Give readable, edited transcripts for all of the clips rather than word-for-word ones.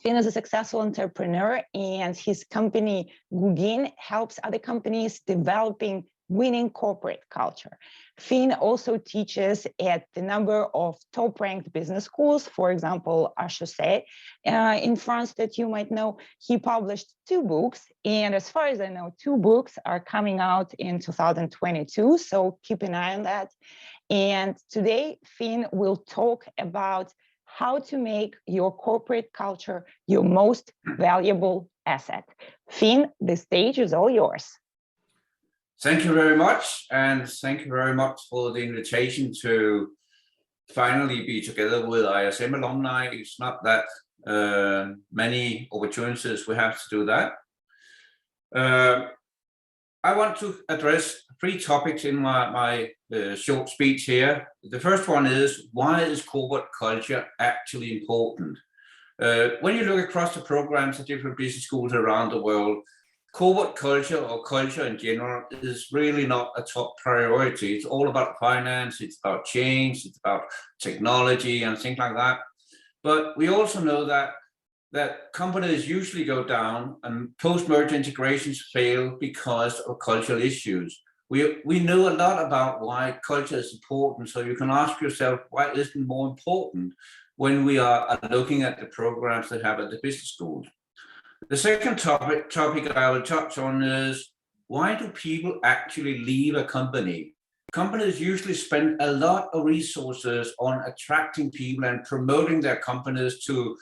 Finn is a successful entrepreneur, and his company Gugin helps other companies developing winning corporate culture. Finn also teaches at the number of top-ranked business schools, for example, HEC in France that you might know. He published 2 books, and as far as I know, 2 books are coming out in 2022, so keep an eye on that. And today, Finn will talk about how to make your corporate culture your most valuable asset. Finn, the stage is all yours. Thank you very much, and thank you very much for the invitation to finally be together with ISM Alumni. It's not that many opportunities we have to do that. I want to address 3 topics in my short speech here. The first one is, why is corporate culture actually important? When you look across the programs at different business schools around the world, corporate culture or culture in general is really not a top priority. It's all about finance, it's about change, it's about technology and things like that. But we also know that companies usually go down and post-merger integrations fail because of cultural issues. We know a lot about why culture is important, so you can ask yourself, why isn't it more important when we are looking at the programs they have at the business schools? The second topic I will touch on is, why do people actually leave a company? Companies usually spend a lot of resources on attracting people and promoting their companies to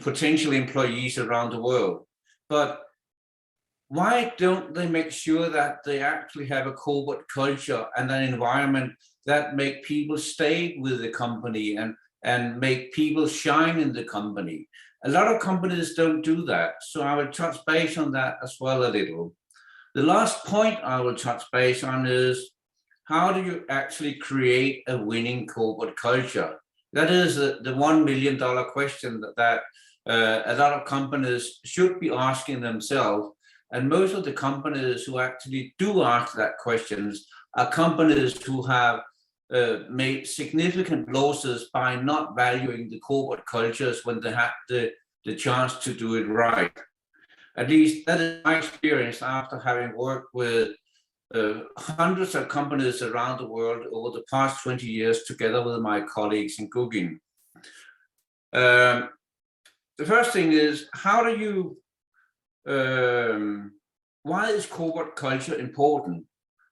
potential employees around the world. But why don't they make sure that they actually have a corporate culture and an environment that make people stay with the company and make people shine in the company? A lot of companies don't do that, so I will touch base on that as well a little. The last point I will touch base on is, how do you actually create a winning corporate culture? That is the $1 million question that a lot of companies should be asking themselves. And most of the companies who actually do ask that questions are companies who have made significant losses by not valuing the corporate cultures when they had the chance to do it right. At least that is my experience after having worked with hundreds of companies around the world over the past 20 years together with my colleagues in Gugin. The first thing is, why is corporate culture important?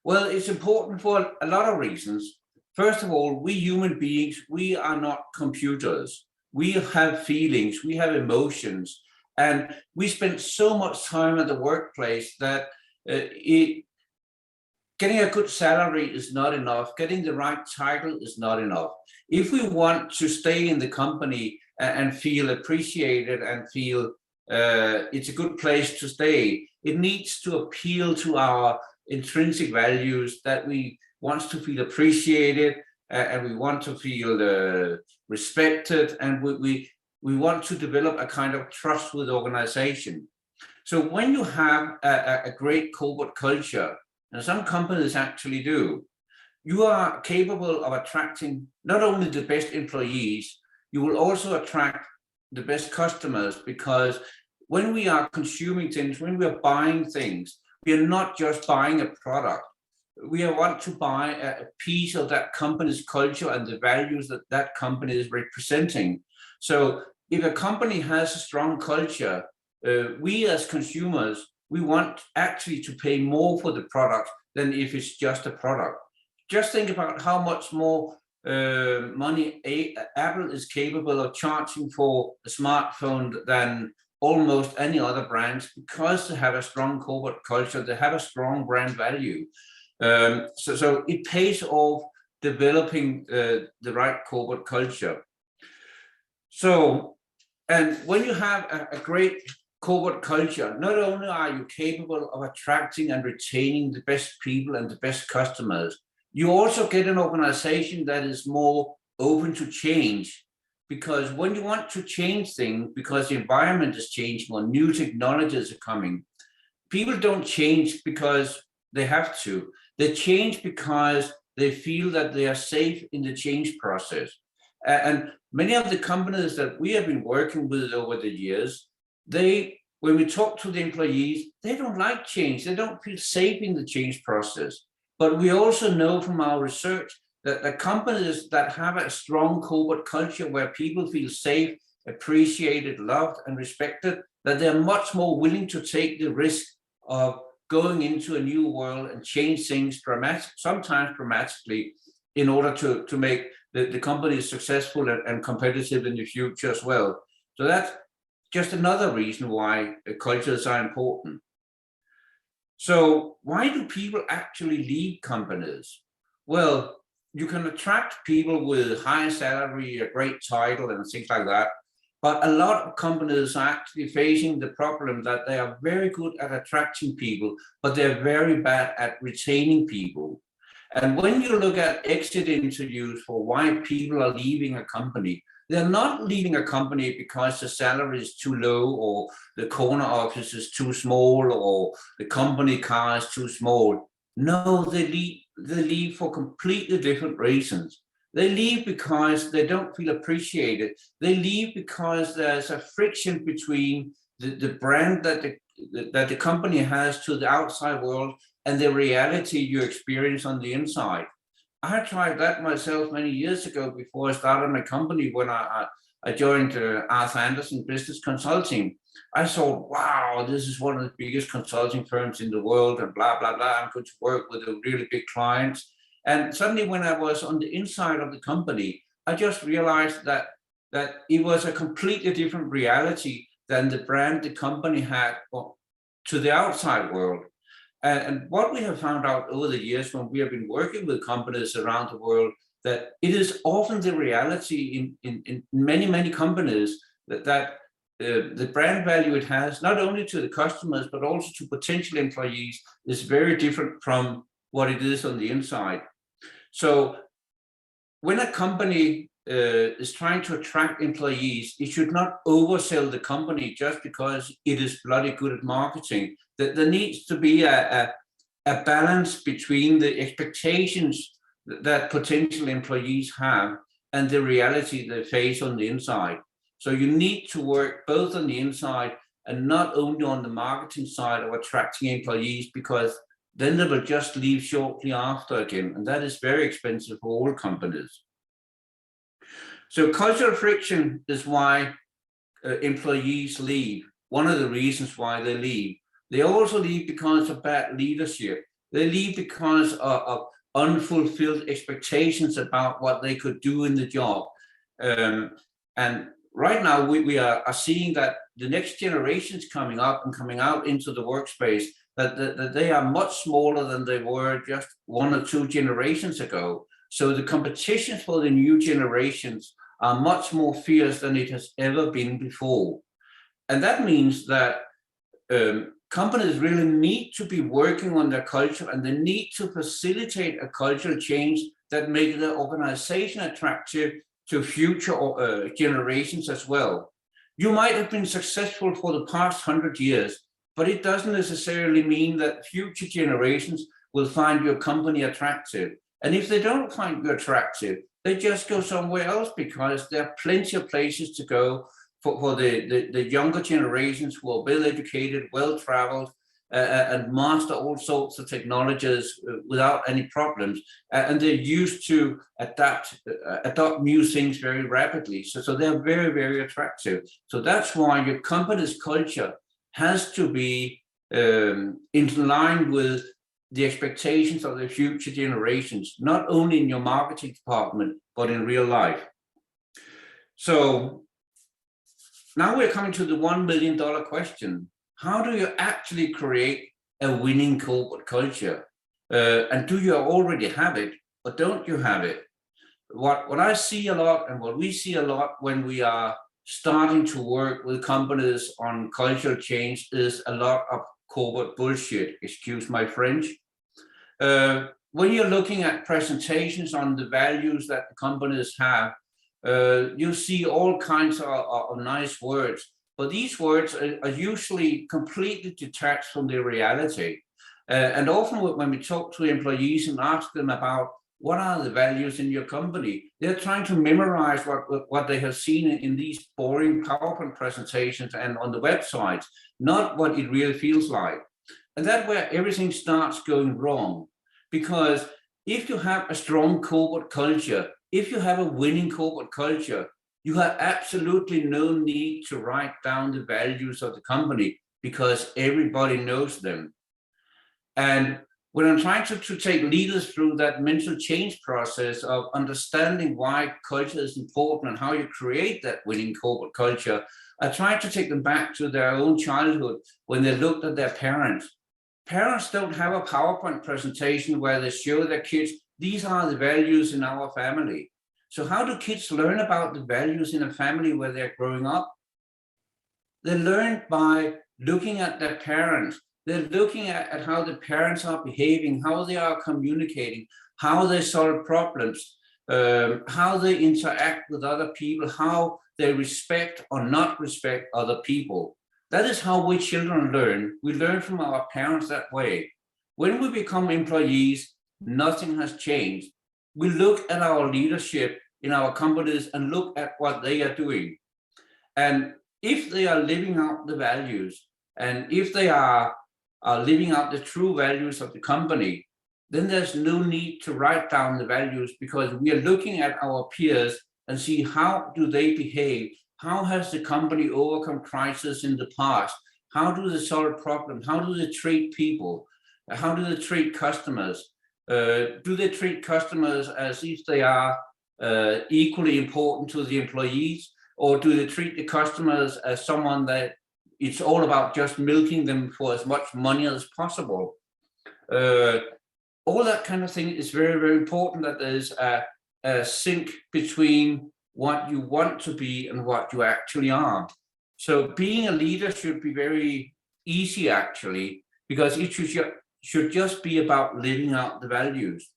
Well, it's important for a lot of reasons. First of all, we human beings, we are not computers. We have feelings, we have emotions, and we spend so much time at the workplace that getting a good salary is not enough. Getting the right title is not enough. If we want to stay in the company and feel appreciated and feel it's a good place to stay, it needs to appeal to our intrinsic values, that we want to feel appreciated and we want to feel respected, and we want to develop a kind of trust with the organization. So when you have a great corporate culture, and some companies actually do, you are capable of attracting not only the best employees, you will also attract the best customers, because when we are consuming things, when we are buying things, we are not just buying a product. We want to buy a piece of that company's culture and the values that that company is representing. So if a company has a strong culture, we as consumers, we want actually to pay more for the product than if it's just a product. Just think about how much more money Apple is capable of charging for a smartphone than almost any other brands, because they have a strong corporate culture, they have a strong brand value. So it pays off developing the right corporate culture. So, and when you have a great corporate culture, not only are you capable of attracting and retaining the best people and the best customers, you also get an organization that is more open to change. Because when you want to change things, because the environment is changing or new technologies are coming, people don't change because they have to. They change because they feel that they are safe in the change process. And many of the companies that we have been working with over the years, when we talk to the employees, they don't like change. They don't feel safe in the change process. But we also know from our research that the companies that have a strong corporate culture where people feel safe, appreciated, loved, and respected, that they're much more willing to take the risk of going into a new world and change things sometimes dramatically, in order to make the company successful and competitive in the future as well. So that's just another reason why cultures are important. So why do people actually leave companies? Well, you can attract people with high salary, a great title, and things like that. But a lot of companies are actually facing the problem that they are very good at attracting people, but they're very bad at retaining people. And when you look at exit interviews for why people are leaving a company, they're not leaving a company because the salary is too low, or the corner office is too small, or the company car is too small. No, they leave for completely different reasons. They leave because they don't feel appreciated. They leave because there's a friction between the brand that the company has to the outside world and the reality you experience on the inside. I tried that myself many years ago before I started my company. When I joined Arthur Andersen Business Consulting, I thought, wow, this is one of the biggest consulting firms in the world, and blah, blah, blah. I'm going to work with a really big clients. And suddenly when I was on the inside of the company, I just realized that it was a completely different reality than the brand the company had to the outside world. And what we have found out over the years when we have been working with companies around the world, that it is often the reality in many, many companies that the brand value it has, not only to the customers, but also to potential employees, is very different from what it is on the inside. So when a company is trying to attract employees, it should not oversell the company just because it is bloody good at marketing. That there needs to be a balance between the expectations that potential employees have and the reality they face on the inside. So you need to work both on the inside and not only on the marketing side of attracting employees, because then they will just leave shortly after again. And that is very expensive for all companies. So cultural friction is why employees leave. One of the reasons why they leave. They also leave because of bad leadership. They leave because of unfulfilled expectations about what they could do in the job. And right now we are seeing that the next generations coming up and coming out into the workspace, that they are much smaller than they were just 1 or 2 generations ago. So the competitions for the new generations are much more fierce than it has ever been before. And that means that companies really need to be working on their culture, and they need to facilitate a cultural change that makes the organization attractive to future generations as well. You might have been successful for the past 100 years, but it doesn't necessarily mean that future generations will find your company attractive. And if they don't find you attractive, they just go somewhere else, because there are plenty of places to go for the younger generations who are well-educated, well-traveled, and master all sorts of technologies without any problems. And they're used to adopt new things very rapidly. So they're very, very attractive. So that's why your company's culture has to be in line with the expectations of the future generations, not only in your marketing department, but in real life. So now we're coming to the $1 million question. How do you actually create a winning corporate culture? And do you already have it, or don't you have it? What I see a lot, and what we see a lot when we are starting to work with companies on cultural change, is a lot of corporate bullshit, excuse my French. When you're looking at presentations on the values that the companies have, you see all kinds of nice words, but these words are usually completely detached from the reality. And often when we talk to employees and ask them about what are the values in your company. They're trying to memorize what they have seen in these boring PowerPoint presentations and on the websites, not what it really feels like. And that's where everything starts going wrong. Because if you have a strong corporate culture, if you have a winning corporate culture, you have absolutely no need to write down the values of the company because everybody knows them. And when I'm trying to take leaders through that mental change process of understanding why culture is important and how you create that winning corporate culture, I try to take them back to their own childhood when they looked at their parents. Parents don't have a PowerPoint presentation where they show their kids, these are the values in our family. So how do kids learn about the values in a family where they're growing up? They learn by looking at their parents. They're looking at how the parents are behaving, how they are communicating, how they solve problems, how they interact with other people, how they respect or not respect other people. That is how we children learn. We learn from our parents that way. When we become employees, nothing has changed. We look at our leadership in our companies and look at what they are doing. And if they are living out the values, and if they are living out the true values of the company, then there's no need to write down the values because we are looking at our peers and see how do they behave, how has the company overcome crisis in the past, how do they solve problems, how do they treat people, how do they treat customers, do they treat customers as if they are equally important to the employees, or do they treat the customers as someone that it's all about just milking them for as much money as possible? All that kind of thing is very, very important, that there's a sync between what you want to be and what you actually are. So being a leader should be very easy, actually, because it should just be about living out the values.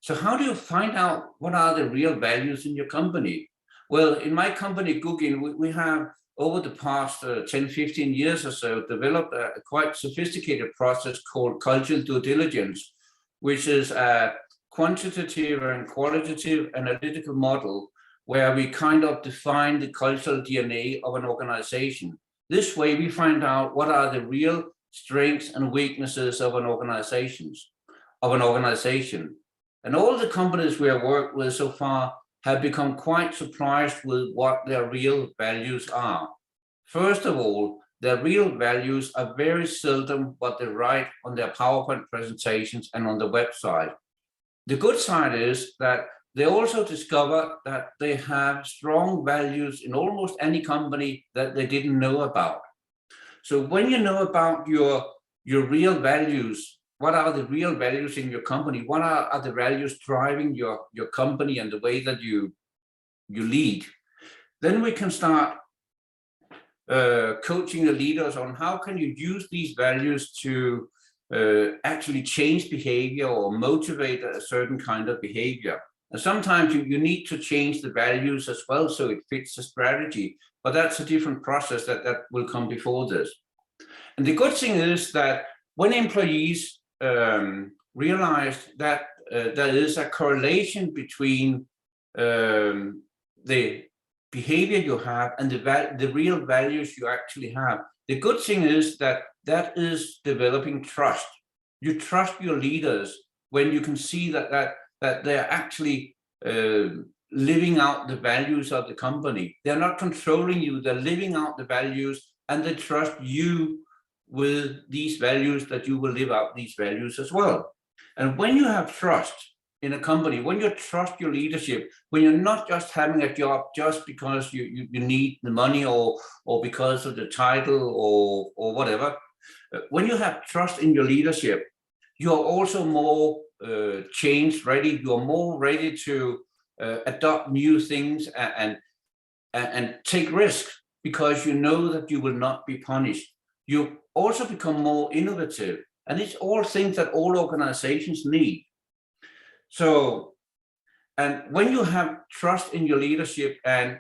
So how do you find out what are the real values in your company? Well, in my company, Guggen, we have over the past 10, 15 years or so developed a quite sophisticated process called cultural due diligence, which is a quantitative and qualitative analytical model where we kind of define the cultural DNA of an organization. This way we find out what are the real strengths and weaknesses of an organization. And all the companies we have worked with so far have become quite surprised with what their real values are. First of all, their real values are very seldom what they write on their PowerPoint presentations and on the website. The good side is that they also discover that they have strong values in almost any company that they didn't know about. So when you know about your real values, what are the real values in your company? What are the values driving your company and the way that you lead? Then we can start coaching the leaders on how can you use these values to actually change behavior or motivate a certain kind of behavior. And sometimes you need to change the values as well so it fits the strategy, but that's a different process that will come before this. And the good thing is that when employees realized that there is a correlation between the behavior you have and the real values you actually have. The good thing is that is developing trust. You trust your leaders when you can see that they're actually living out the values of the company. They're not controlling you, they're living out the values, and they trust you with these values that you will live out these values as well. And when you have trust in a company, when you trust your leadership, when you're not just having a job just because you need the money or because of the title or whatever, when you have trust in your leadership, you are also more change ready. You are more ready to adopt new things and take risks because you know that you will not be punished. You also become more innovative, and it's all things that all organizations need. So, and when you have trust in your leadership and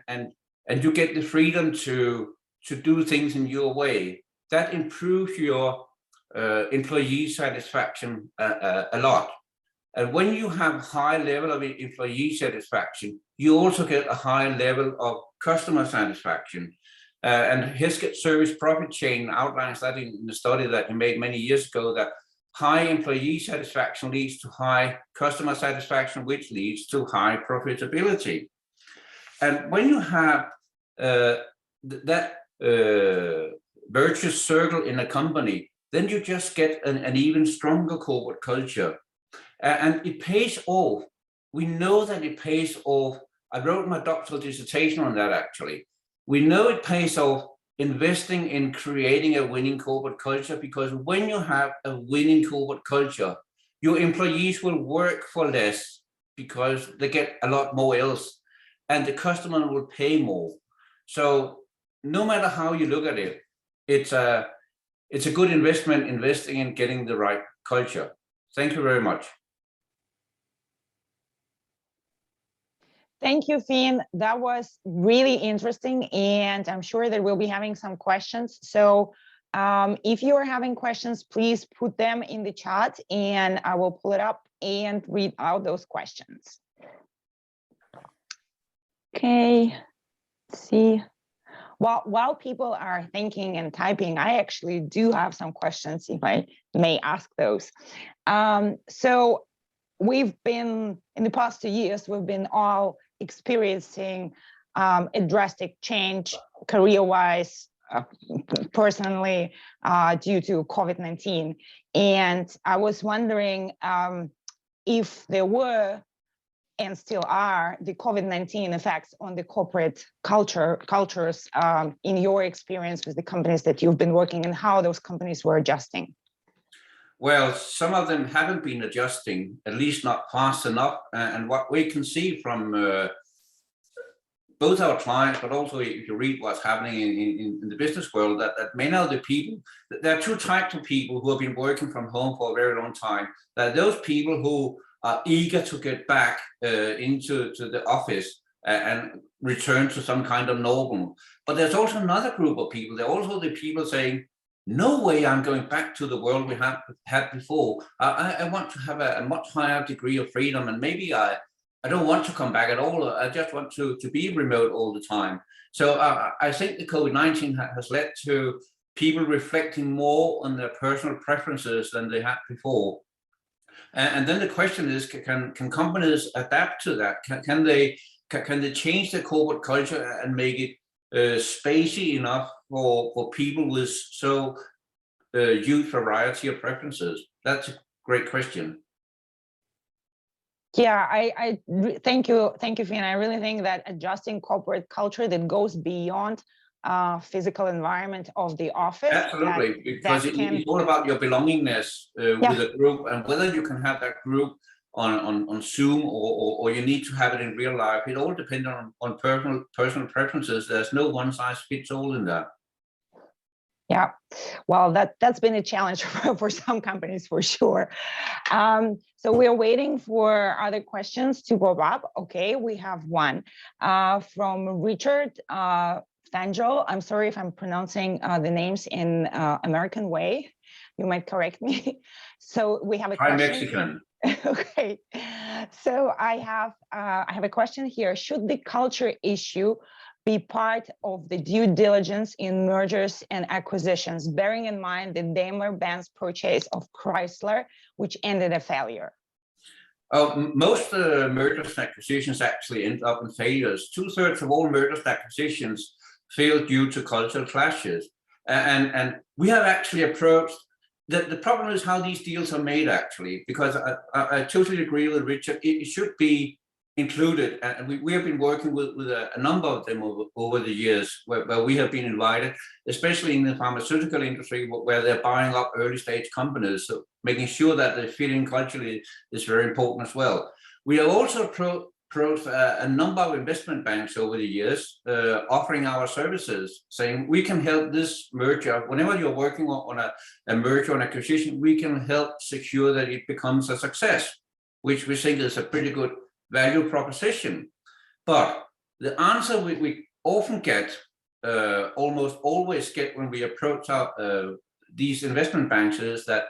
you get the freedom to do things in your way, that improves your employee satisfaction a lot. And when you have high level of employee satisfaction, you also get a high level of customer satisfaction. And Hesketh's service profit chain outlines that in the study that he made many years ago, that high employee satisfaction leads to high customer satisfaction, which leads to high profitability. And when you have that virtuous circle in a company, then you just get an even stronger corporate culture. And it pays off. We know that it pays off. I wrote my doctoral dissertation on that, actually. We know it pays off investing in creating a winning corporate culture, because when you have a winning corporate culture, your employees will work for less because they get a lot more else, and the customer will pay more. So no matter how you look at it, it's a good investment investing in getting the right culture. Thank you very much. Thank you, Finn. That was really interesting, and I'm sure that we'll be having some questions. So if you are having questions, please put them in the chat and I will pull it up and read out those questions. Okay, let's see. While people are thinking and typing, I actually do have some questions, if I may ask those. So we've been, in the past 2 years, we've been all experiencing a drastic change career-wise, personally, due to COVID-19. And I was wondering if there were and still are the COVID-19 effects on the corporate cultures in your experience with the companies that you've been working in, how those companies were adjusting. Well, some of them haven't been adjusting, at least not fast enough. And what we can see from both our clients, but also if you read what's happening in the business world, that many of the people, there are two types of people who have been working from home for a very long time. That those people who are eager to get back into the office and return to some kind of normal. But there's also another group of people. There are also the people saying, no way I'm going back to the world we had before. I want to have a much higher degree of freedom, and maybe I don't want to come back at all. I just want to be remote all the time. So I think the COVID-19 has led to people reflecting more on their personal preferences than they had before. And then the question is, can companies adapt to that? Can they change their corporate culture and make it spacey enough for people with so huge variety of preferences? That's a great question. Yeah, I thank you, Finn. I really think that adjusting corporate culture that goes beyond physical environment of the office. Absolutely, because it's all about your belongingness with a group, and whether you can have that group on Zoom or you need to have it in real life. It all depends on personal preferences. There's no one size fits all in that. Yeah, well, that's been a challenge for some companies for sure. So we're waiting for other questions to go up. Okay, we have one from Richard Fangel. I'm sorry if I'm pronouncing the names in American way. You might correct me. So we have a question. Mexican. Okay, so I have a question here. Should the culture issue be part of the due diligence in mergers and acquisitions, bearing in mind the Daimler-Benz purchase of Chrysler, which ended a failure? Most mergers and acquisitions actually end up in failures. 2/3 of all mergers and acquisitions fail due to cultural clashes. And we have actually approached, the problem is how these deals are made, actually, because I totally agree with Richard. It should be included, and we have been working with a number of them over the years where we have been invited, especially in the pharmaceutical industry, where they're buying up early stage companies. So making sure that they fit in culturally is very important as well. We have also approached a number of investment banks over the years, offering our services, saying we can help this merger. Whenever you're working on a merger or acquisition, we can help secure that it becomes a success, which we think is a pretty good value proposition. But the answer we often get, almost always get when we approach these investment banks, is that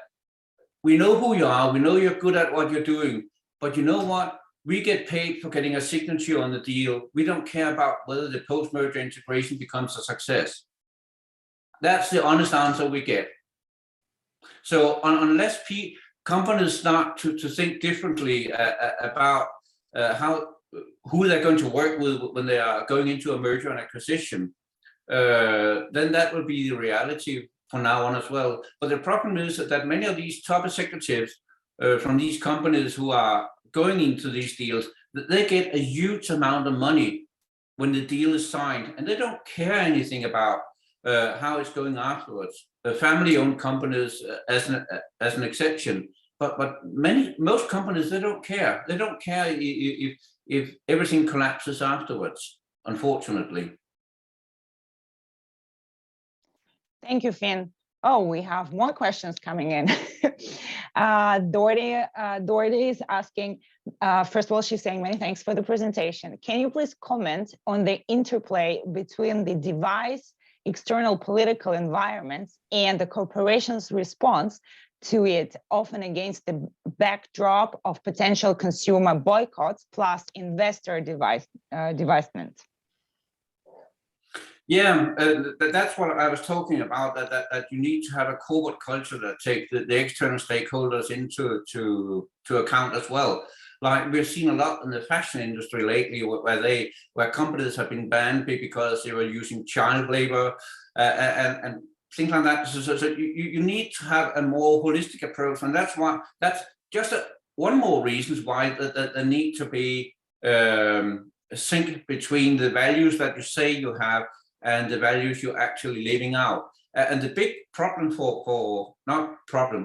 we know who you are, we know you're good at what you're doing, but you know what? We get paid for getting a signature on the deal. We don't care about whether the post-merger integration becomes a success. That's the honest answer we get. So unless companies start to think differently about who they're going to work with when they are going into a merger and acquisition, then that will be the reality from now on as well. But the problem is that many of these top executives from these companies who are going into these deals, they get a huge amount of money when the deal is signed, and they don't care anything about how it's going afterwards. The family-owned companies, as an exception, but most companies, they don't care. They don't care if everything collapses afterwards, unfortunately. Thank you, Finn. Oh, we have more questions coming in. Dorothy is asking, first of all, she's saying many thanks for the presentation. Can you please comment on the interplay between the device, external political environment, and the corporation's response to it, often against the backdrop of potential consumer boycotts plus investor divestment? Yeah, that's what I was talking about, that you need to have a corporate culture that takes the external stakeholders into account as well. Like we've seen a lot in the fashion industry lately, where companies have been banned because they were using child labor and things like that. So you need to have a more holistic approach, and that's just one more reasons why there need to be a sync between the values that you say you have and the values you're actually living out. And the big problem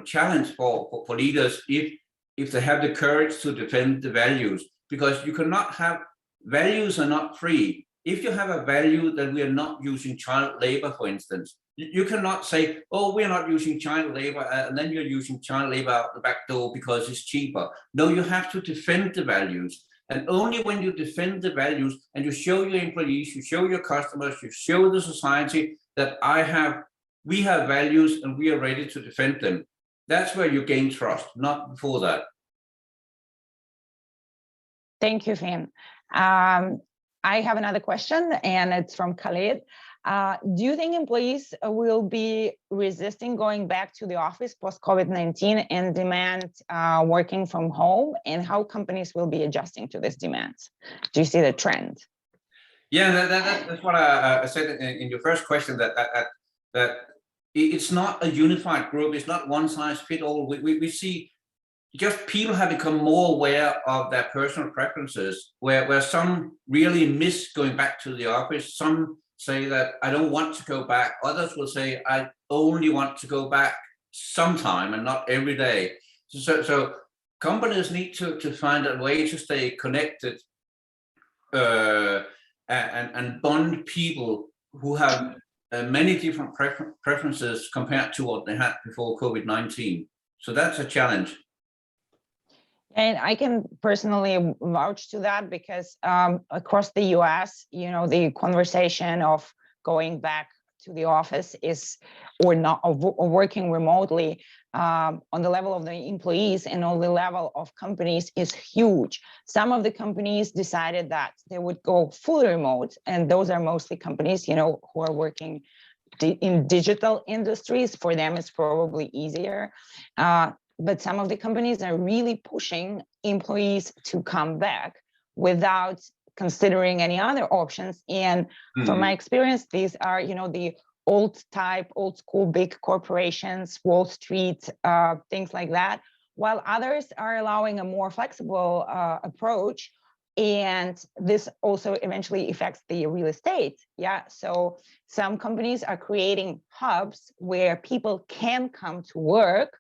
challenge for leaders, if they have the courage to defend the values, because you cannot have, values are not free. If you have a value that we are not using child labor, for instance, you cannot say, oh, we're not using child labor, and then you're using child labor out the back door because it's cheaper. No, you have to defend the values. And only when you defend the values and you show your employees, you show your customers, you show the society that we have values and we are ready to defend them. That's where you gain trust, not before that. Thank you, Finn. I have another question, and it's from Khaled. Do you think employees will be resisting going back to the office post-COVID-19 and demand working from home, and how companies will be adjusting to this demand? Do you see the trend? Yeah, that's what I said in your first question, that it's not a unified group. It's not one size fit all. We see just people have become more aware of their personal preferences, where some really miss going back to the office. Some say that I don't want to go back. Others will say I only want to go back sometime and not every day. So companies need to find a way to stay connected and bond people who have many different preferences compared to what they had before COVID-19. So that's a challenge. And I can personally vouch to that, because across the US, the conversation of going back to the office or working remotely on the level of the employees and on the level of companies is huge. Some of the companies decided that they would go fully remote, and those are mostly companies, who are working in digital industries. For them, it's probably easier. But some of the companies are really pushing employees to come back without considering any other options. And from my experience, these are, the old school big corporations, Wall Street, things like that, while others are allowing a more flexible approach. And this also eventually affects the real estate. Yeah. So some companies are creating hubs where people can come to work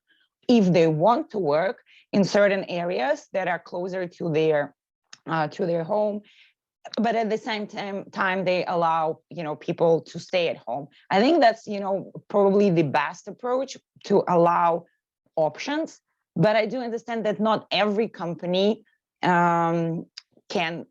if they want to work in certain areas that are closer to their home, but at the same time they allow people to stay at home. I think that's probably the best approach, to allow options. But I do understand that not every company can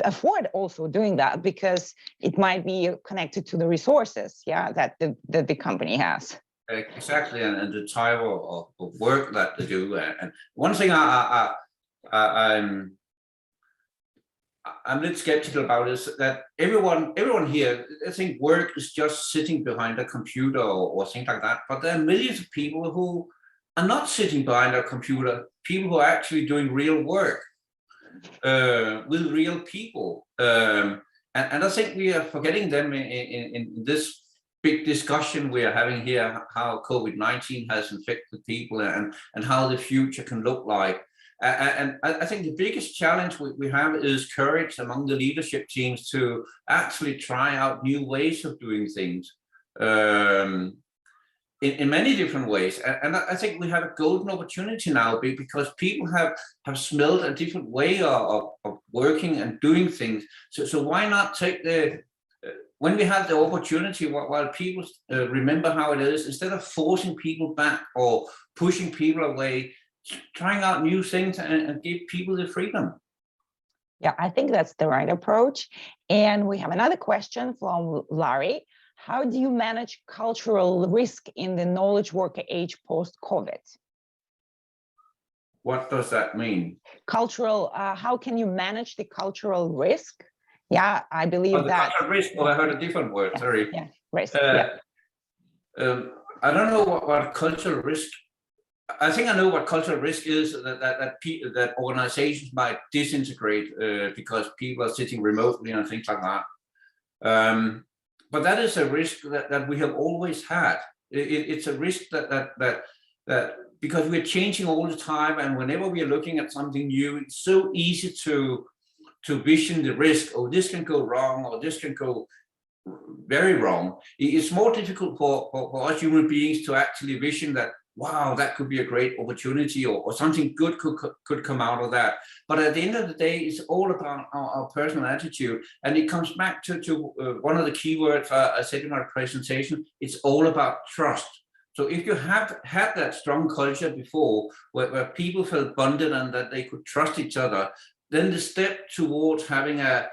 afford also doing that, because it might be connected to the resources, that the company has. exactly, and the type of work that they do. And one thing I'm a little skeptical about is that everyone here, I think work is just sitting behind a computer or things like that. But there are millions of people who are not sitting behind a computer, people who are actually doing real work with real people. And I think we are forgetting them in this big discussion we are having here, how COVID-19 has infected people and how the future can look like. And I think the biggest challenge we have is courage among the leadership teams to actually try out new ways of doing things in many different ways. And I think we have a golden opportunity now because people have smelled a different way of working and doing things. So why not take when we have the opportunity, while people remember how it is, instead of forcing people back or pushing people away, trying out new things and give people the freedom. Yeah, I think that's the right approach. And we have another question from Larry. How do you manage cultural risk in the knowledge worker age post-COVID? What does that mean? Cultural, how can you manage the cultural risk? Yeah, I believe that. Cultural risk, I heard a different word, yeah, sorry. Yeah, risk, I don't know what cultural risk. I think I know what cultural risk is, that organizations might disintegrate because people are sitting remotely and things like that. But that is a risk that we have always had. It's a risk that because we're changing all the time, and whenever we are looking at something new, it's so easy to vision the risk. Oh, this can go wrong, or this can go very wrong. It's more difficult for us human beings to actually vision that, wow, that could be a great opportunity, or something good could come out of that. But at the end of the day, it's all about our personal attitude. And it comes back to one of the key words I said in my presentation, it's all about trust. So if you have had that strong culture before, where people felt bonded and that they could trust each other, then the step towards having an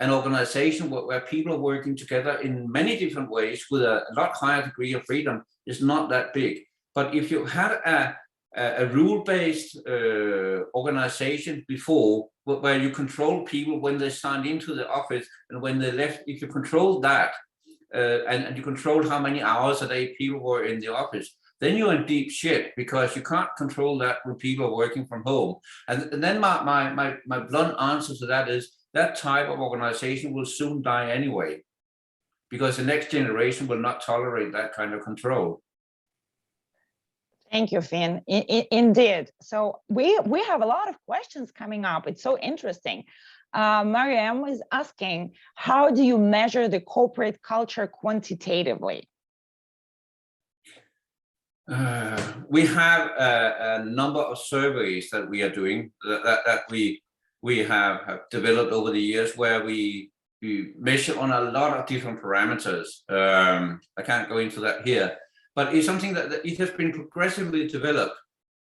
organization where people are working together in many different ways with a lot higher degree of freedom is not that big. But if you had a rule-based organization before, where you control people when they signed into the office and when they left, if you control that, and you control how many hours a day people were in the office, then you're in deep shit, because you can't control that when people are working from home. And then my blunt answer to that is, that type of organization will soon die anyway, because the next generation will not tolerate that kind of control. Thank you, Finn. Indeed. So we have a lot of questions coming up. It's so interesting. Mariam is asking, how do you measure the corporate culture quantitatively? We have a number of surveys that we are doing, that we have developed over the years, where we measure on a lot of different parameters. I can't go into that here, but it's something that it has been progressively developed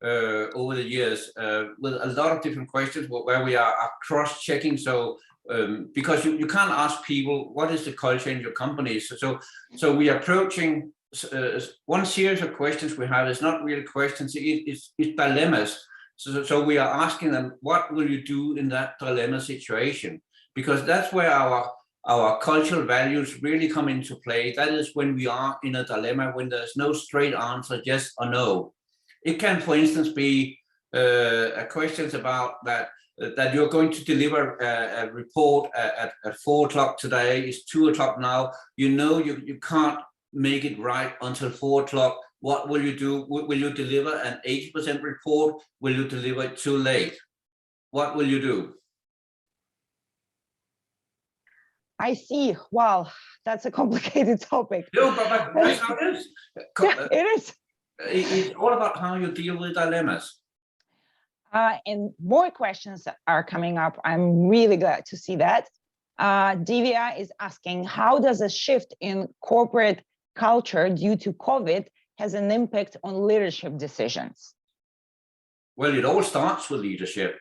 over the years with a lot of different questions where we are cross-checking. So because you can't ask people, what is the culture in your company? So we are approaching one series of questions we have is not really questions, it's dilemmas. So we are asking them, what will you do in that dilemma situation? Because that's where our cultural values really come into play. That is when we are in a dilemma, when there's no straight answer, yes or no. It can, for instance, be questions about that you're going to deliver a report at 4 o'clock today. It's 2 o'clock now. You know you can't make it right until 4 o'clock. What will you do? Will you deliver an 80% report? Will you deliver it too late? What will you do? I see. Wow, that's a complicated topic. No, but that's how it is. Yeah, it is. It's all about how you deal with dilemmas. And more questions are coming up. I'm really glad to see that. Divya is asking, how does a shift in corporate culture due to COVID has an impact on leadership decisions? Well, it all starts with leadership.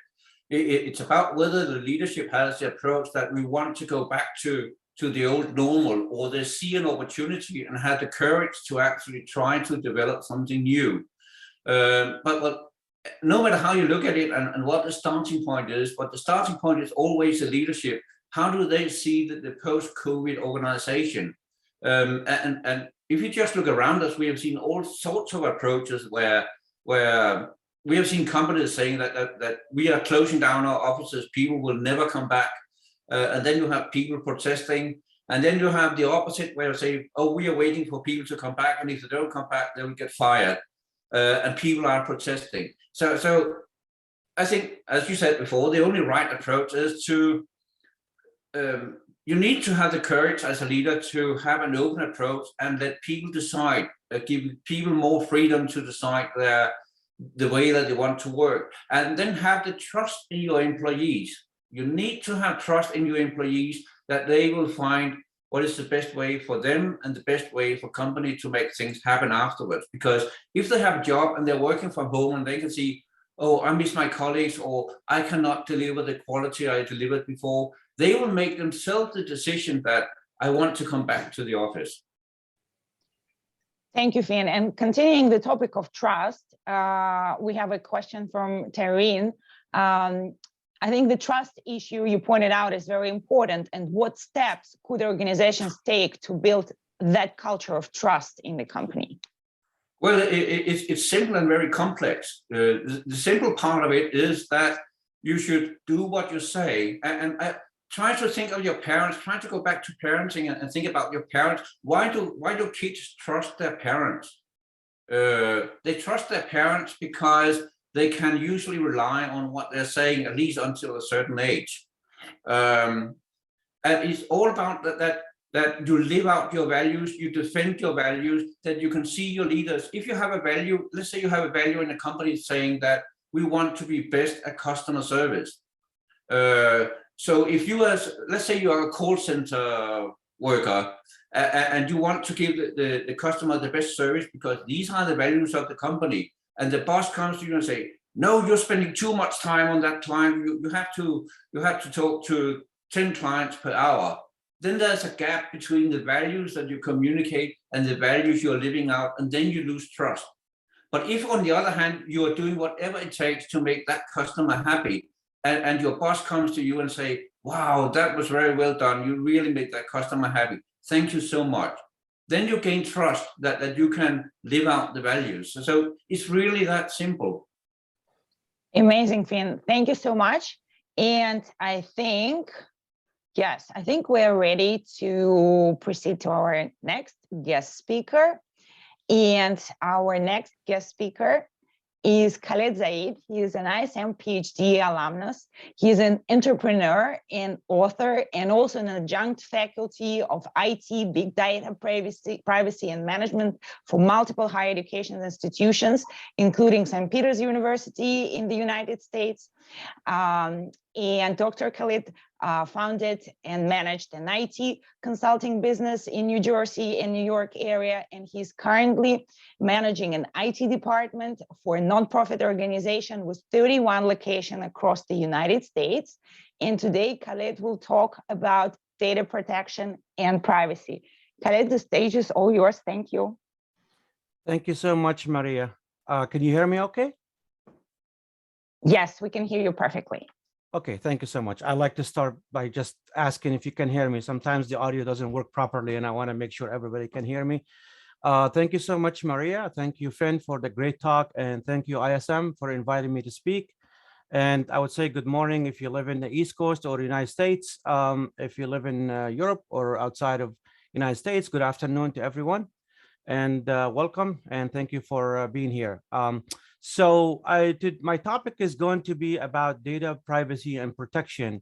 It's about whether the leadership has the approach that we want to go back to to the old normal, or they see an opportunity and have the courage to actually try to develop something new. But no matter how you look at it and what the starting point is, but the starting point is always the leadership. How do they see the post-COVID organization? And if you just look around us, we have seen all sorts of approaches where we have seen companies saying that we are closing down our offices, people will never come back. And then you have people protesting. And then you have the opposite where they say, oh, we are waiting for people to come back. And if they don't come back, they will get fired. And people are protesting. So I think, as you said before, the only right approach is to, you need to have the courage as a leader to have an open approach and let people decide, give people more freedom to decide the way that they want to work. And then have the trust in your employees. You need to have trust in your employees that they will find what is the best way for them and the best way for company to make things happen afterwards. Because if they have a job and they're working from home and they can see, oh, I miss my colleagues, or I cannot deliver the quality I delivered before, they will make themselves the decision that I want to come back to the office. Thank you, Finn. And continuing the topic of trust, we have a question from Tareen. I think the trust issue you pointed out is very important. And what steps could organizations take to build that culture of trust in the company? Well, it's simple and very complex. The simple part of it is that you should do what you say. And try to think of your parents, try to go back to parenting and think about your parents. Why do kids trust their parents? They trust their parents because they can usually rely on what they're saying, at least until a certain age. And it's all about that you live out your values, you defend your values, that you can see your leaders. If you have a value, let's say you have a value in a company saying that we want to be best at customer service. So if you let's say you are a call center worker and you want to give the customer the best service because these are the values of the company, and the boss comes to you and say, no, you're spending too much time on that client. You have to talk to 10 clients per hour. Then there's a gap between the values that you communicate and the values you're living out, and then you lose trust. But if, on the other hand, you are doing whatever it takes to make that customer happy, and your boss comes to you and say, wow, that was very well done. You really made that customer happy. Thank you so much. Then you gain trust that you can live out the values. So it's really that simple. Amazing, Finn. Thank you so much. And I think we're ready to proceed to our next guest speaker. And our next guest speaker is Khaled Zayed. He is an ISM PhD alumnus. He's an entrepreneur and author, and also an adjunct faculty of IT, big data, privacy and management for multiple higher education institutions, including St. Peter's University in the United States. And Dr. Khaled founded and managed an IT consulting business in New Jersey and New York area, and he's currently managing an IT department for a nonprofit organization with 31 locations across the United States. And today, Khaled will talk about data protection and privacy. Khaled, the stage is all yours. Thank you. Thank you so much, Maria. Can you hear me okay? Yes, we can hear you perfectly. Okay, thank you so much. I'd like to start by just asking if you can hear me. Sometimes the audio doesn't work properly, and I want to make sure everybody can hear me. Thank you so much, Maria. Thank you, Finn, for the great talk, and thank you, ISM, for inviting me to speak. And I would say good morning if you live in the East Coast or the United States. If you live in Europe or outside of United States, good afternoon to everyone. And welcome, and thank you for being here. So my topic is going to be about data privacy and protection.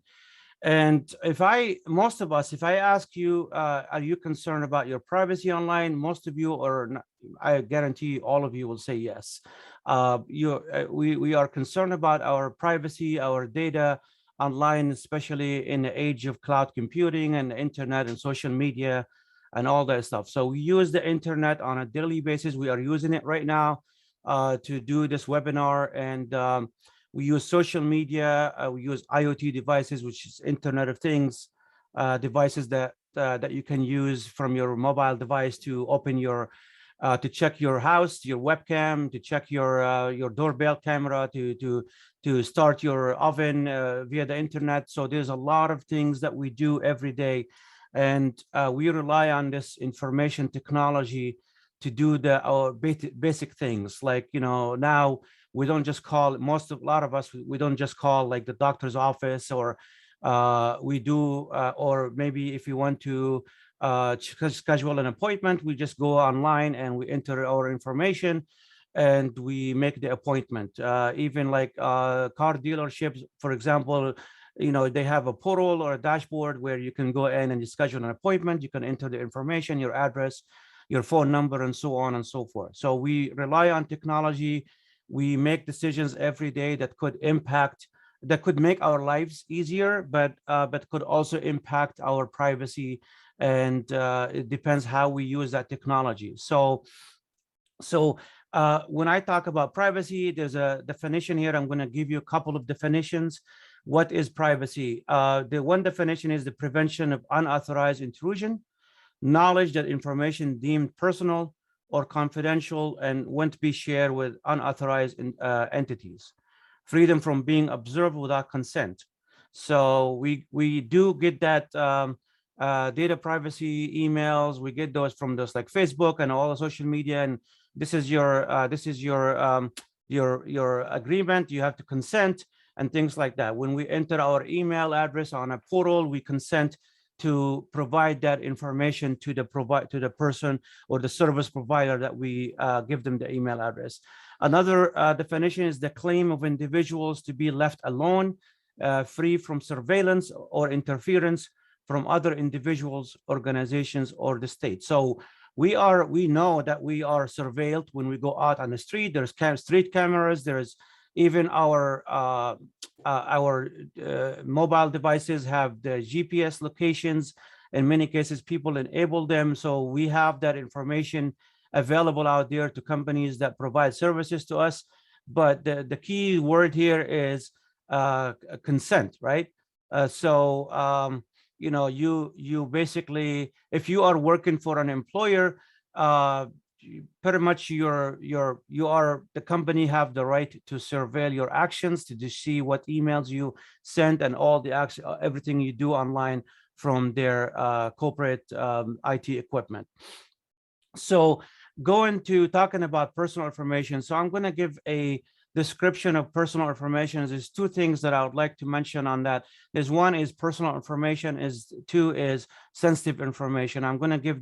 And if I ask you, are you concerned about your privacy online? Most of you, or not, I guarantee all of you will say yes. We are concerned about our privacy, our data online, especially in the age of cloud computing and the internet and social media and all that stuff. So we use the internet on a daily basis. We are using it right now to do this webinar, and we use social media. We use IoT devices, which is Internet of Things devices that that you can use from your mobile device to open your to check your house, your webcam, to check your doorbell camera, to start your oven via the internet. So there's a lot of things that we do every day, and we rely on this information technology to do our basic things. Like, you know, now we don't just call, a lot of us, we don't just call like the doctor's office, or we do, or maybe if you want to schedule an appointment, we just go online and we enter our information and we make the appointment. Even like car dealerships, for example, you know, they have a portal or a dashboard where you can go in and you schedule an appointment. You can enter the information, your address, your phone number, and so on and so forth. So we rely on technology. We make decisions every day that could impact, that could make our lives easier, but could also impact our privacy. And it depends how we use that technology. So when I talk about privacy, there's a definition here. I'm going to give you a couple of definitions. What is privacy? The one definition is the prevention of unauthorized intrusion, knowledge that information deemed personal or confidential and won't be shared with unauthorized entities, freedom from being observed without consent. So we do get that data privacy emails. We get those from those like Facebook and all the social media, and this is your agreement. You have to consent and things like that. When we enter our email address on a portal, we consent to provide that information to the person or the service provider that we give them the email address. Another definition is the claim of individuals to be left alone, free from surveillance or interference from other individuals, organizations, or the state. So we know that we are surveilled when we go out on the street. There's street cameras. There's even our mobile devices have the GPS locations. In many cases, people enable them. So we have that information available out there to companies that provide services to us. But the key word here is consent, right? You know, you basically, if you are working for an employer, pretty much the company have the right to surveil your actions, to see what emails you send and all the everything you do online from their corporate IT equipment. So going to talking about personal information. So I'm going to give a description of personal information. There's two things that I would like to mention on that. There's one is personal information, two is sensitive information. I'm going to give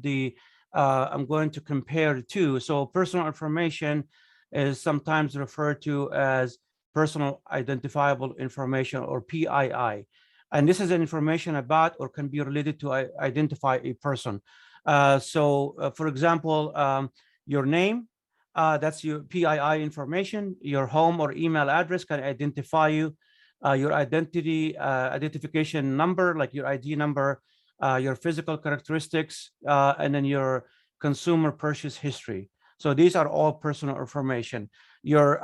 I'm going to compare the two. So personal information is sometimes referred to as personal identifiable information, or PII. And this is information about or can be related to identify a person. For example, your name, that's your PII information. Your home or email address can identify you. Your identification number, like your ID number, your physical characteristics, and then your consumer purchase history. So these are all personal information. Your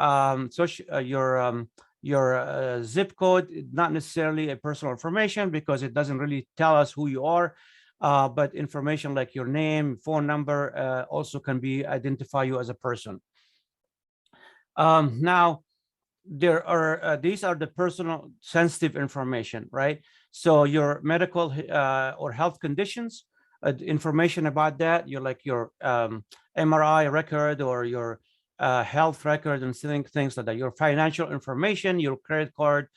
zip code, not necessarily a personal information because it doesn't really tell us who you are. But information like your name, phone number also can identify you as a person. Now, these are the personal sensitive information, right? So your medical or health conditions, information about that, your MRI record or your health record and things like that. Your financial information, your credit card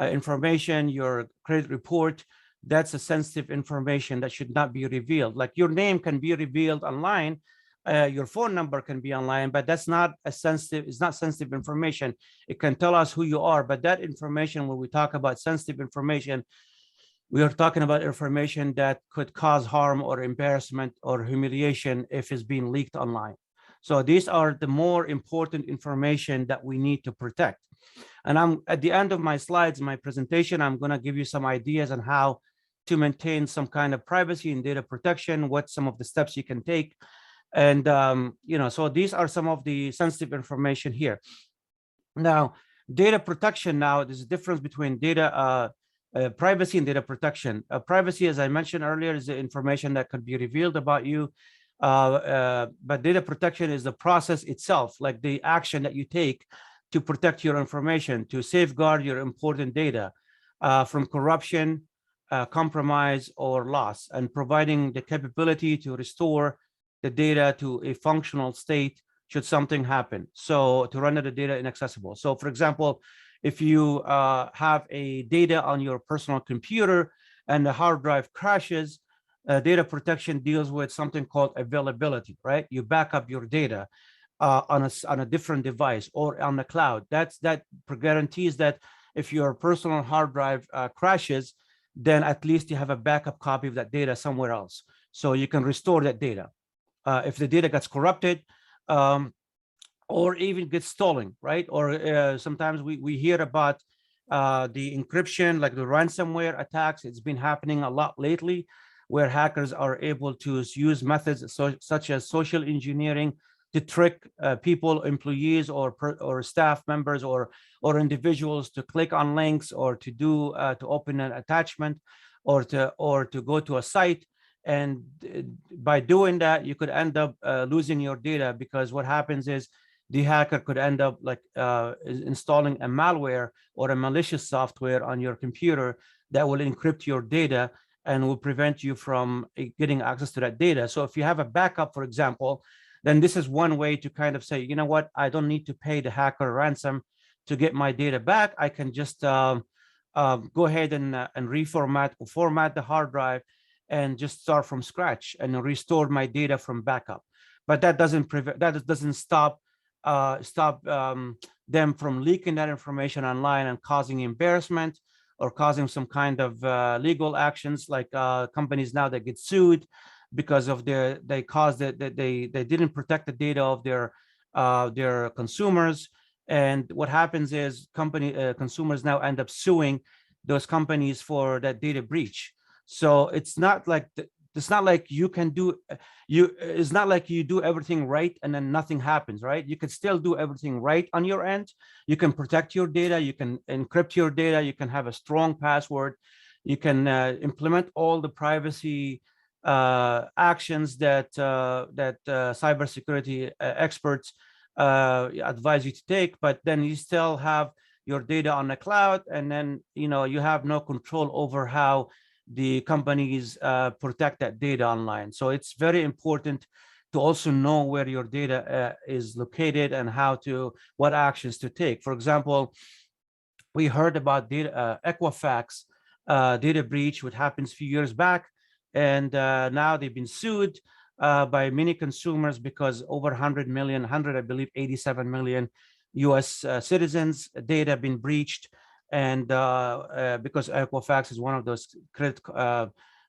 information, your credit report. That's a sensitive information that should not be revealed. Like your name can be revealed online, your phone number can be online, but that's not it's not sensitive information. It can tell us who you are, but that information, when we talk about sensitive information, we are talking about information that could cause harm or embarrassment or humiliation if it's being leaked online. So these are the more important information that we need to protect. And I'm at the end of my slides, my presentation, I'm going to give you some ideas on how to maintain some kind of privacy and data protection, what some of the steps you can take. And, so these are some of the sensitive information here. Now, data protection, now there's a difference between data Privacy and data protection. Privacy, as I mentioned earlier, is the information that could be revealed about you. But data protection is the process itself, like the action that you take to protect your information, to safeguard your important data from corruption, compromise, or loss, and providing the capability to restore the data to a functional state should something happen. So to render the data inaccessible. So for example, if you have a data on your personal computer and the hard drive crashes, data protection deals with something called availability, right? You back up your data on a different device or on the cloud. That guarantees that if your personal hard drive crashes, then at least you have a backup copy of that data somewhere else, so you can restore that data. If the data gets corrupted, or even gets stolen, right? Or sometimes we hear about the encryption, like the ransomware attacks. It's been happening a lot lately, where hackers are able to use methods such as social engineering to trick people, employees, or staff members, or individuals to click on links, or to do to open an attachment, or to go to a site. And by doing that, you could end up losing your data, because what happens is the hacker could end up like installing a malware or a malicious software on your computer that will encrypt your data and will prevent you from getting access to that data. So if you have a backup, for example, then this is one way to kind of say, you know what, I don't need to pay the hacker ransom to get my data back. I can just go ahead and reformat or format the hard drive and just start from scratch and restore my data from backup. But that doesn't stop them from leaking that information online and causing embarrassment or causing some kind of legal actions, like companies now that get sued because of they didn't protect the data of their consumers. And what happens is consumers now end up suing those companies for that data breach. So it's not like you can do it's not like you do everything right and then nothing happens, right? You can still do everything right on your end. You can protect your data, you can encrypt your data, you can have a strong password, you can implement all the privacy actions that cybersecurity experts advise you to take, but then you still have your data on the cloud, and then you have no control over how the companies protect that data online. So it's very important to also know where your data is located and what actions to take. For example, we heard about Equifax data breach, which happens a few years back, and now they've been sued by many consumers because over 100 million, I believe 87 million US citizens' data have been breached. And because Equifax is one of those credit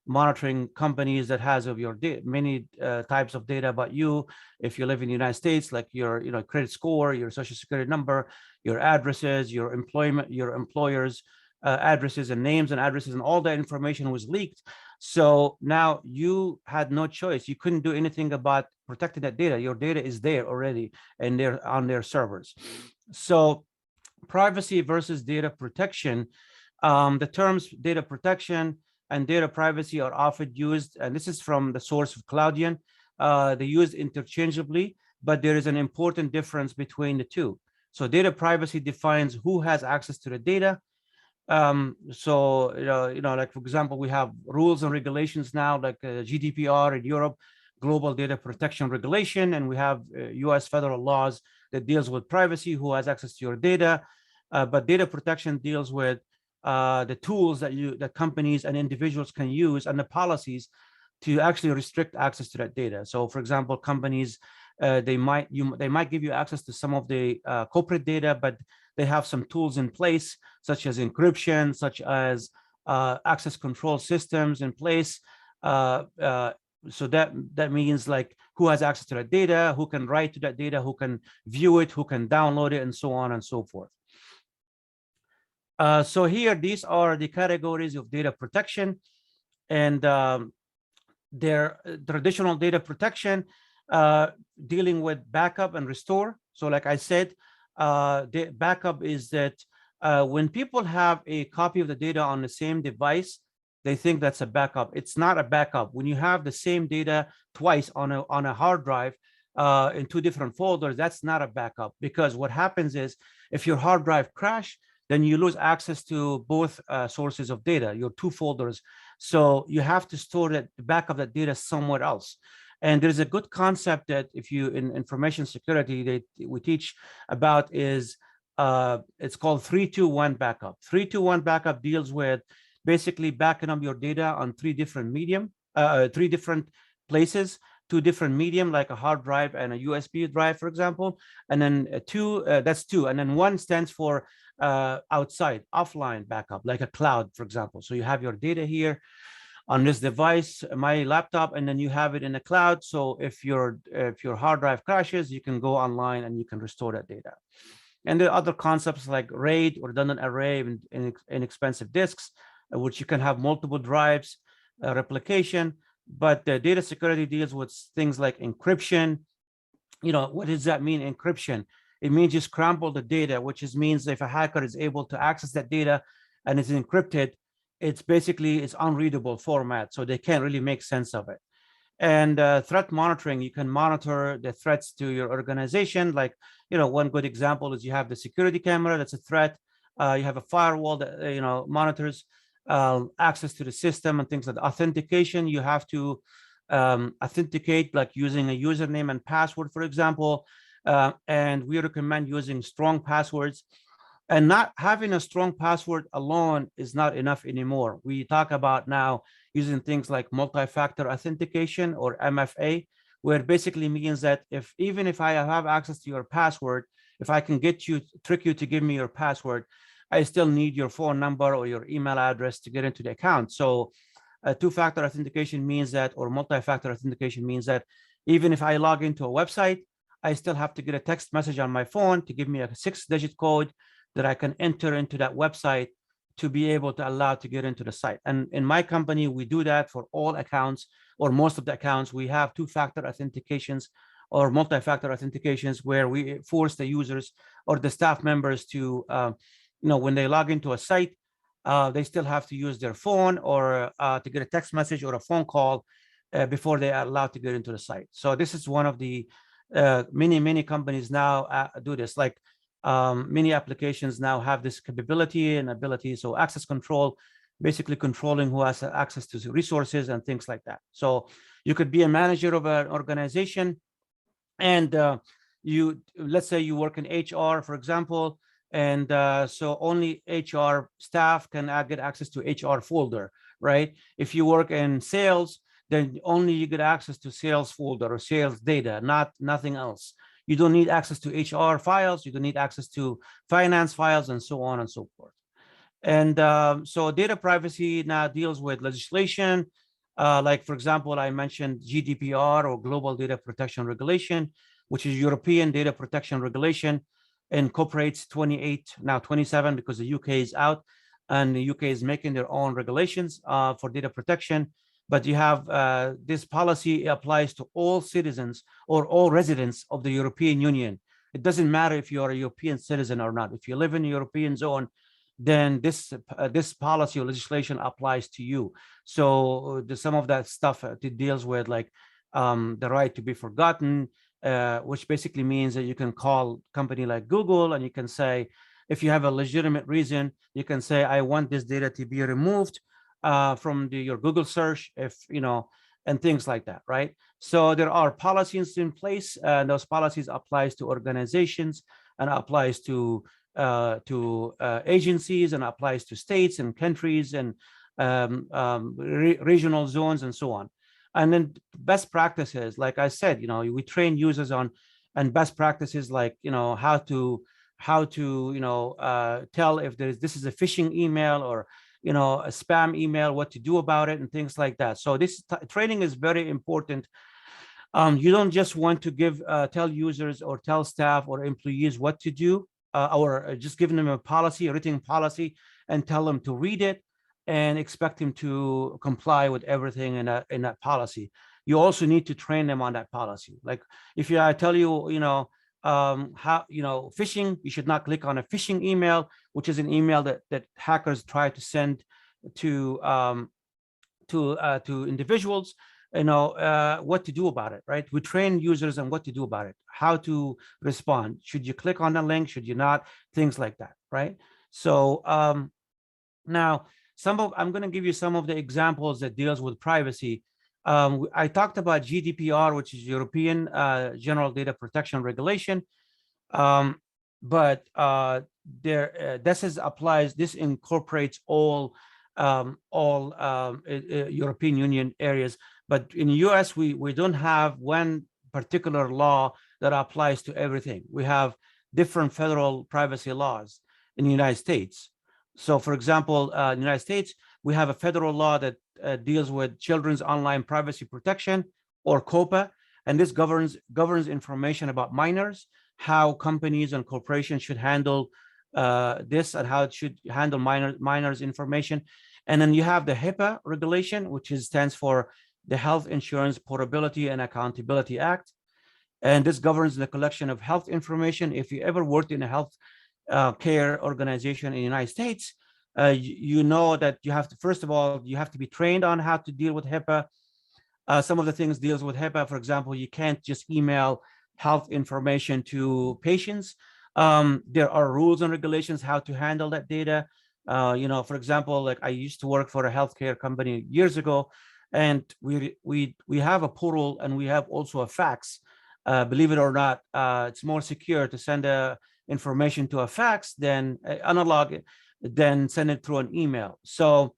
monitoring companies that has of your many types of data about you. If you live in the United States, like your credit score, your social security number, your addresses, your employment, your employers' addresses and names and addresses, and all that information was leaked. So now you had no choice. You couldn't do anything about protecting that data. Your data is there already, and they're on their servers. So privacy versus data protection. The terms data protection and data privacy are often used, and this is from the source of Claudian. They used interchangeably, but there is an important difference between the two. So data privacy defines who has access to the data. So like, for example, we have rules and regulations now, like GDPR in Europe, Global Data Protection Regulation, and we have US federal laws that deals with privacy, who has access to your data. But data protection deals with the tools that companies and individuals can use, and the policies to actually restrict access to that data. So for example, companies, they might give you access to some of the corporate data, but they have some tools in place, such as encryption, such as access control systems in place. So that means like who has access to that data, who can write to that data, who can view it, who can download it, and so on and so forth. So here, these are the categories of data protection, and their traditional data protection dealing with backup and restore. So like I said, the backup is that When people have a copy of the data on the same device, they think that's a backup. It's not a backup. When you have the same data twice on a hard drive in two different folders, that's not a backup, because what happens is if your hard drive crash, then you lose access to both sources of data, your two folders. So you have to store the backup that data somewhere else. And there's a good concept that if you in information security we teach about is it's called 3-2-1 backup. 3-2-1 backup deals with basically backing up your data on three different places, two different medium, like a hard drive and a USB drive, for example. And then that's two. And then one stands for outside, offline backup, like a cloud, for example. So you have your data here on this device, my laptop, and then you have it in the cloud. So if your hard drive crashes, you can go online and you can restore that data. And there are other concepts like RAID, or redundant array, and inexpensive disks, which you can have multiple drives, replication. But data security deals with things like encryption. What does that mean, encryption? It means you scramble the data, which means if a hacker is able to access that data and it's encrypted, it's unreadable format, so they can't really make sense of it. And threat monitoring, you can monitor the threats to your organization. Like, one good example is you have the security camera, that's a threat. You have a firewall that, monitors access to the system and things like that. Authentication, you have to authenticate, like using a username and password, for example. And we recommend using strong passwords. And not having a strong password alone is not enough anymore. We talk about now using things like multi-factor authentication, or MFA, where it basically means that even if I have access to your password, if I can trick you to give me your password, I still need your phone number or your email address to get into the account. So two-factor authentication means that, or multi-factor authentication means that even if I log into a website, I still have to get a text message on my phone to give me a 6-digit code that I can enter into that website to be able to allow to get into the site. And in my company, we do that for all accounts, or most of the accounts. We have two-factor authentications or multi-factor authentications, where we force the users or the staff members to, when they log into a site, they still have to use their phone or to get a text message or a phone call before they are allowed to get into the site. So this is one of the many companies now do this. Like many applications now have this capability and ability. So access control, basically controlling who has access to resources and things like that. So you could be a manager of an organization, and let's say you work in HR, for example, and so only HR staff can get access to HR folder, right? If you work in sales, then only you get access to sales folder or sales data, nothing else. You don't need access to HR files, you don't need access to finance files, and so on and so forth. And so data privacy now deals with legislation, like, for example, I mentioned GDPR, or Global Data Protection Regulation, which is European Data Protection Regulation, incorporates 28, now 27, because the UK is out, and the UK is making their own regulations for data protection. But you have this policy applies to all citizens or all residents of the European Union. It doesn't matter if you are a European citizen or not. If you live in the European zone, then this policy or legislation applies to you. So some of that stuff it deals with, like the right to be forgotten, which basically means that you can call a company like Google and you can say, if you have a legitimate reason, you can say, I want this data to be removed from your Google search, and things like that, right? So there are policies in place, and those policies applies to organizations, and applies to agencies, and applies to states and countries and regional zones and so on. And then best practices, like I said, we train users on and best practices, like how to tell if this is a phishing email or a spam email, what to do about it, and things like that. So this training is very important. You don't just want to tell users or tell staff or employees what to do, or just giving them a written policy, and tell them to read it and expect them to comply with everything in that policy. You also need to train them on that policy. Like if I tell you, how, phishing, you should not click on a phishing email, which is an email that hackers try to send to individuals. What to do about it, right? We train users on what to do about it, how to respond. Should you click on the link? Should you not? Things like that, right? So now I'm going to give you some of the examples that deals with privacy. I talked about GDPR, which is European General Data Protection Regulation, but this incorporates all European Union areas. But in the US, we don't have one particular law that applies to everything. We have different federal privacy laws in the United States. So for example, in the United States, we have a federal law that deals with children's online privacy protection, or COPPA, and this governs information about minors, how companies and corporations should handle this, and how it should handle minors information. And then you have the HIPAA regulation, which stands for the Health Insurance Portability and Accountability Act. And this governs the collection of health information. If you ever worked in a health care organization in the United States, you know that you have to, first of all, you have to be trained on how to deal with HIPAA. Some of the things deals with HIPAA, for example, you can't just email health information to patients. There are rules and regulations how to handle that data. For example, like I used to work for a healthcare company years ago, and we have a portal, and we have also a fax. Believe it or not, it's more secure to send information to a fax than analog, than send it through an email. So,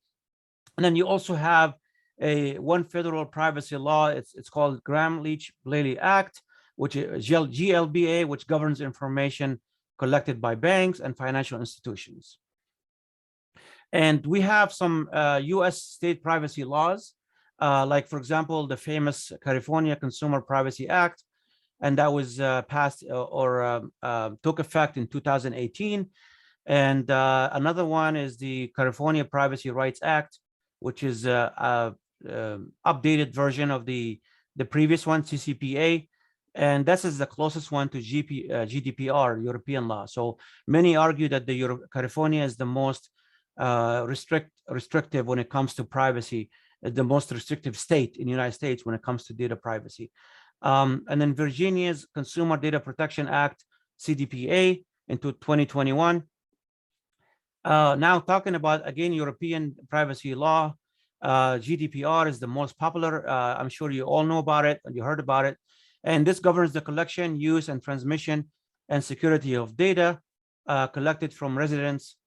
and then you also have one federal privacy law. It's called Gramm-Leach-Bliley Act, which is GLBA, which governs information collected by banks and financial institutions. And we have some US state privacy laws, like, for example, the famous California Consumer Privacy Act, and that was passed or took effect in 2018. And another one is the California Privacy Rights Act, which is a updated version of the previous one, CCPA. And this is the closest one to GDPR, European law. So many argue that California is the most restrictive when it comes to privacy, the most restrictive state in the United States when it comes to data privacy. And then Virginia's Consumer Data Protection Act, CDPA, into 2021. Now talking about, again, European privacy law, GDPR is the most popular. I'm sure you all know about it and you heard about it. And this governs the collection, use, and transmission and security of data collected from residents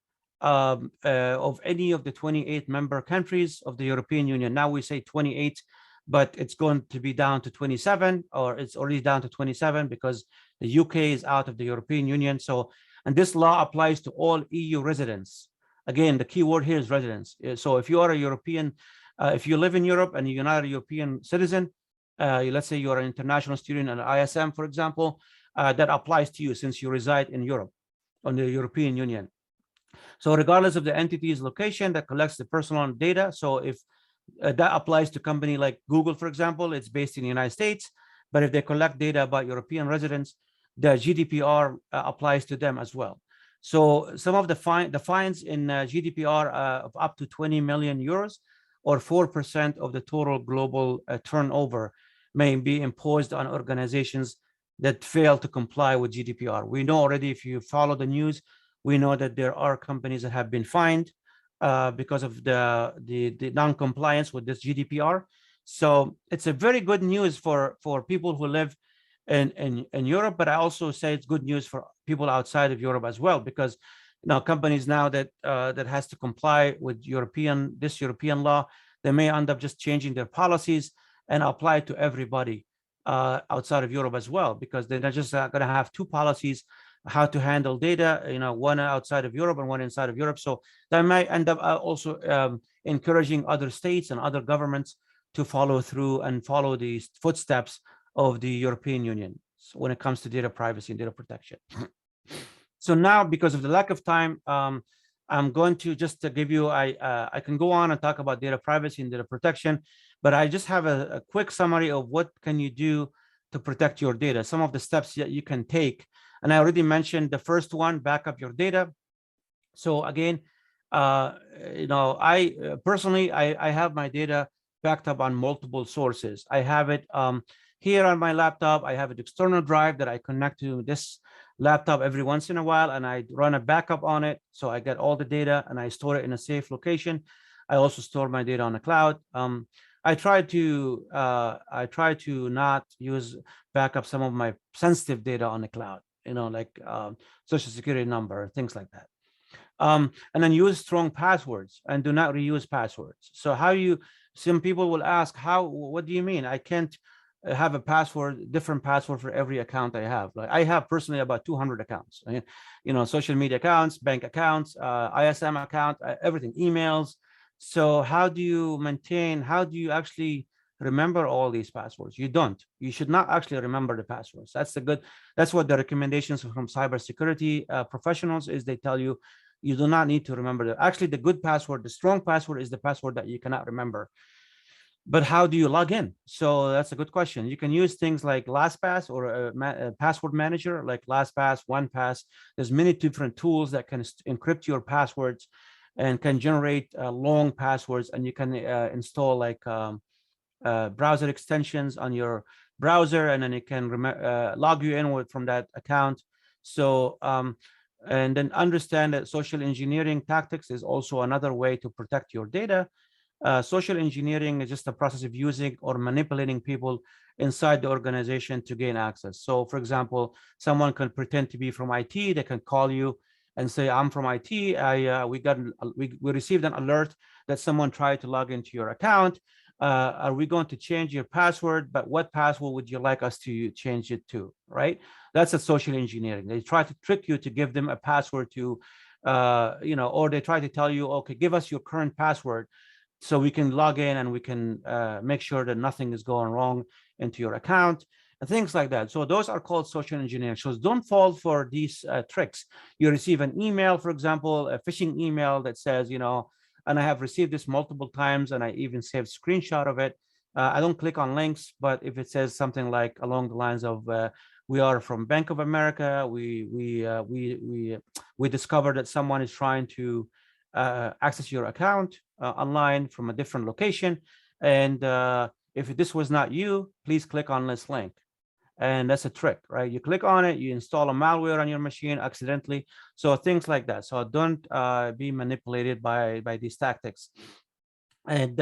of any of the 28 member countries of the European Union. Now we say 28, but it's going to be down to 27, or it's already down to 27 because the UK is out of the European Union. So, and this law applies to all EU residents. Again, the key word here is residents. So if you are a European, if you live in Europe and you're not a European citizen, let's say you're an international student at ISM, for example, that applies to you since you reside in Europe, on the European Union. So regardless of the entity's location that collects the personal data, so if that applies to a company like Google, for example, it's based in the United States, but if they collect data about European residents, the GDPR applies to them as well. So some of the fines in GDPR of up to 20 million euros, or 4% of the total global turnover, may be imposed on organizations that fail to comply with GDPR. We know already, if you follow the news, we know that there are companies that have been fined because of the non-compliance with this GDPR. So it's a very good news for people who live in Europe, but I also say it's good news for people outside of Europe as well, because now companies now that that has to comply with this European law, they may end up just changing their policies and apply to everybody outside of Europe as well, because they're not just going to have two policies, how to handle data, one outside of Europe and one inside of Europe. So that might end up also encouraging other states and other governments to follow through and follow the footsteps of the European Union when it comes to data privacy and data protection. So now, because of the lack of time, I'm going to just give you, I can go on and talk about data privacy and data protection, but I just have a quick summary of what can you do to protect your data. Some of the steps that you can take, and I already mentioned the first one, back up your data. So again, I personally, I have my data backed up on multiple sources. I have it here on my laptop. I have an external drive that I connect to this laptop every once in a while, and I run a backup on it. So I get all the data and I store it in a safe location. I also store my data on the cloud. I try to not use backup some of my sensitive data on the cloud, like social security number, things like that. And then use strong passwords and do not reuse passwords. So some people will ask, what do you mean? I can't have a different password for every account I have. Like I have personally about 200 accounts, social media accounts, bank accounts, ISM account, everything, emails. So how do you actually remember all these passwords? You don't. You should not actually remember the passwords. That's what the recommendations from cybersecurity professionals is. They tell you do not need to remember that. Actually, the good password, the strong password, is the password that you cannot remember. But how do you log in? So that's a good question. You can use things like LastPass or a password manager like LastPass, OnePass. There's many different tools that can encrypt your passwords and can generate long passwords. And you can install like browser extensions on your browser, and then it can log you in from that account. So and then understand that social engineering tactics is also another way to protect your data. Social engineering is just a process of using or manipulating people inside the organization to gain access. So for example, someone can pretend to be from IT. They can call you and say, I'm from IT. We received an alert that someone tried to log into your account. Are we going to change your password? But what password would you like us to change it to, right? That's a social engineering. They try to trick you to give them a password to, or they try to tell you, okay, give us your current password so we can log in and we can make sure that nothing is going wrong into your account and things like that. So those are called social engineering. So don't fall for these tricks. You receive an email, for example, a phishing email that says, and I have received this multiple times, and I even saved a screenshot of it. I don't click on links, but if it says something like along the lines of, we are from Bank of America, we discovered that someone is trying to access your account online from a different location, and if this was not you, please click on this link. And that's a trick, right? You click on it, you install a malware on your machine accidentally. So things like that. So don't be manipulated by these tactics. And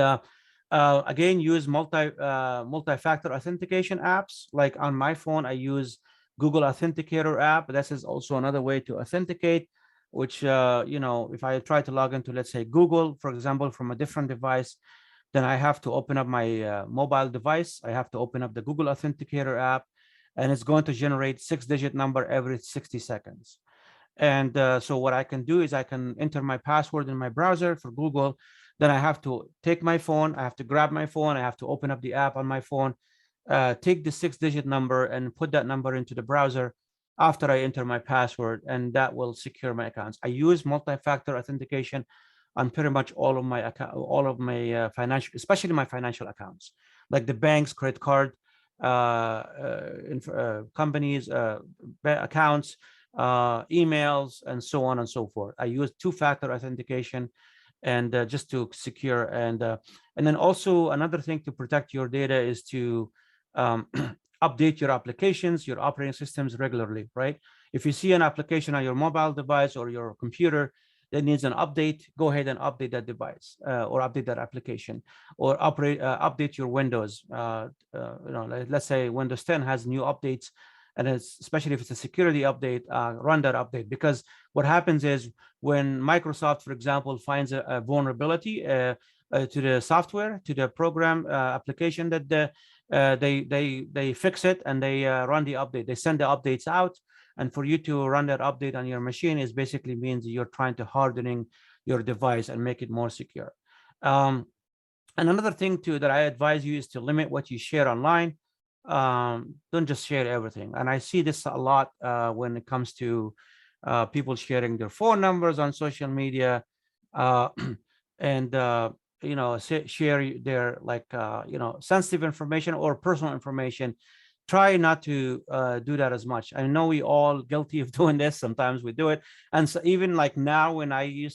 again, use multi-factor authentication apps. Like on my phone, I use Google Authenticator app. This is also another way to authenticate, which, if I try to log into, let's say, Google, for example, from a different device, then I have to open up my mobile device. I have to open up the Google Authenticator app, and it's going to generate 6-digit number every 60 seconds. And so what I can do is I can enter my password in my browser for Google. Then I have to take my phone. I have to grab my phone. I have to open up the app on my phone, take the 6-digit number and put that number into the browser after I enter my password, and that will secure my accounts. I use multi-factor authentication on pretty much all of my financial, especially my financial accounts, like the bank's credit card, companies, accounts, emails, and so on and so forth. I use 2-factor authentication, and just to secure. And then also another thing to protect your data is to update your applications, your operating systems regularly, right? If you see an application on your mobile device or your computer that needs an update, go ahead and update that device or update that application, or update your Windows. Let's say Windows 10 has new updates, and especially if it's a security update, run that update. Because what happens is when Microsoft, for example, finds a vulnerability to the software, to the program application, that they fix it and they run the update. They send the updates out. And for you to run that update on your machine is basically means you're trying to hardening your device and make it more secure. And another thing too that I advise you is to limit what you share online. Don't just share everything. And I see this a lot when it comes to people sharing their phone numbers on social media, and share their sensitive information or personal information try not to do that as much. I know we all guilty of doing this. Sometimes we do it. And so even like now, when I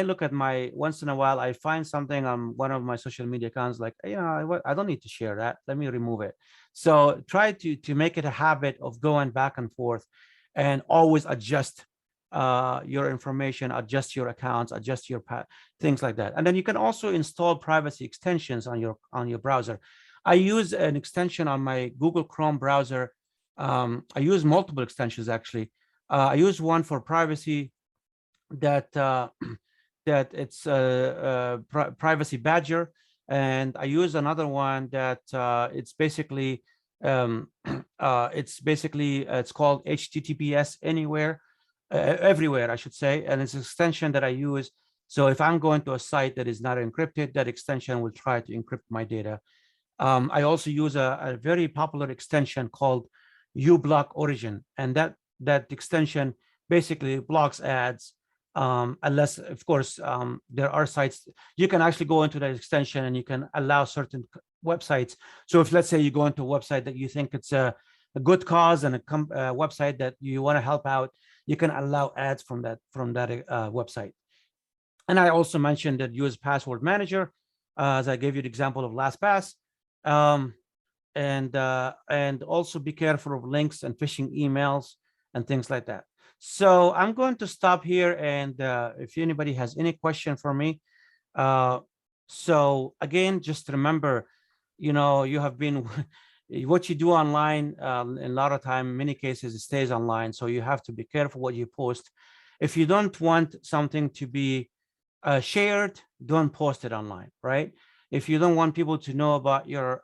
look at my, once in a while, I find something on one of my social media accounts, like, I don't need to share that. Let me remove it. So try to make it a habit of going back and forth and always adjust your information, adjust your accounts, adjust your things like that. And then you can also install privacy extensions on your browser. I use an extension on my Google Chrome browser. I use multiple extensions, actually. I use one for privacy that that it's Privacy Badger, and I use another one that it's basically it's called HTTPS Anywhere, Everywhere, I should say, and it's an extension that I use. So if I'm going to a site that is not encrypted, that extension will try to encrypt my data. I also use a very popular extension called uBlock Origin, and that extension basically blocks ads, unless, of course, there are sites you can actually go into that extension and you can allow certain websites. So if, let's say, you go into a website that you think it's a good cause and a website that you want to help out, you can allow ads from that website. And I also mentioned that use password manager, as I gave you the example of LastPass. And also be careful of links and phishing emails and things like that. So I'm going to stop here, and if anybody has any question for me. So again, just remember, you have been what you do online, a lot of time, many cases, it stays online. So you have to be careful what you post. If you don't want something to be shared, don't post it online, right? If you don't want people to know about your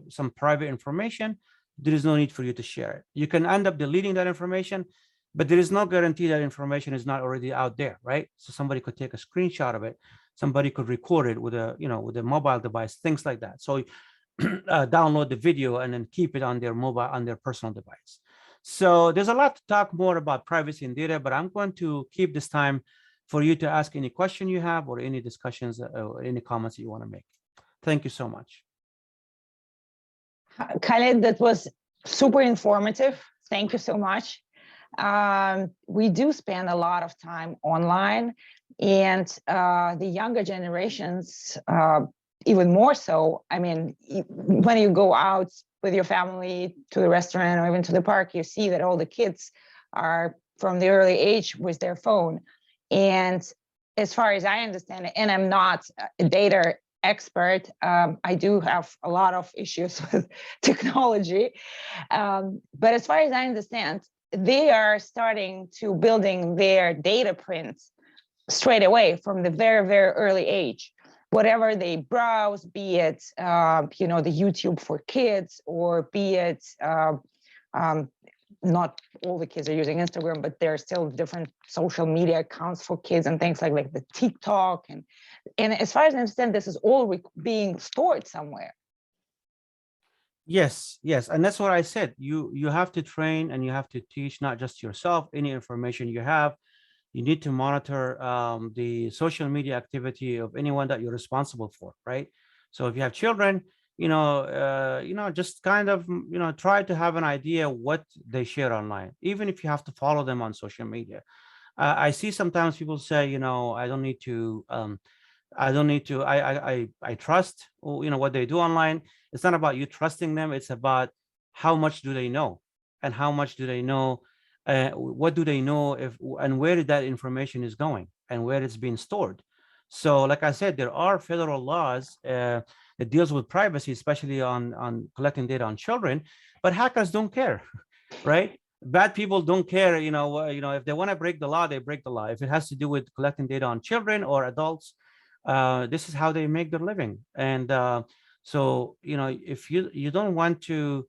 some private information, there is no need for you to share it. You can end up deleting that information, but there is no guarantee that information is not already out there, right? So somebody could take a screenshot of it, somebody could record it with a mobile device, things like that. So download the video and then keep it on their personal device. So there's a lot to talk more about privacy and data, but I'm going to keep this time for you to ask any question you have or any discussions or any comments you want to make. Thank you so much. Khaled, that was super informative. Thank you so much. We do spend a lot of time online, and the younger generations, even more so. I mean, when you go out with your family to the restaurant or even to the park, you see that all the kids are from the early age with their phone. And as far as I understand it, and I'm not a data expert, I do have a lot of issues with technology. But as far as I understand, they are starting to building their data prints straight away from the very, very early age. Whatever they browse, be it, the YouTube for kids, or be it, not all the kids are using Instagram, but there are still different social media accounts for kids and things like the TikTok. And as far as I understand, this is all being stored somewhere. Yes, and that's what I said. You have to train and you have to teach not just yourself, any information you have. You need to monitor the social media activity of anyone that you're responsible for, right? So if you have children, just kind of, try to have an idea what they share online, even if you have to follow them on social media. I see sometimes people say, I don't need to, I trust, what they do online. It's not about you trusting them. It's about how much do they know, and how much do they know, what do they know, and where that information is going and where it's being stored. So like I said, there are federal laws that deals with privacy, especially on collecting data on children, but hackers don't care, right? Bad people don't care. If they want to break the law, they break the law. If it has to do with collecting data on children or adults, this is how they make their living. And so if you don't want to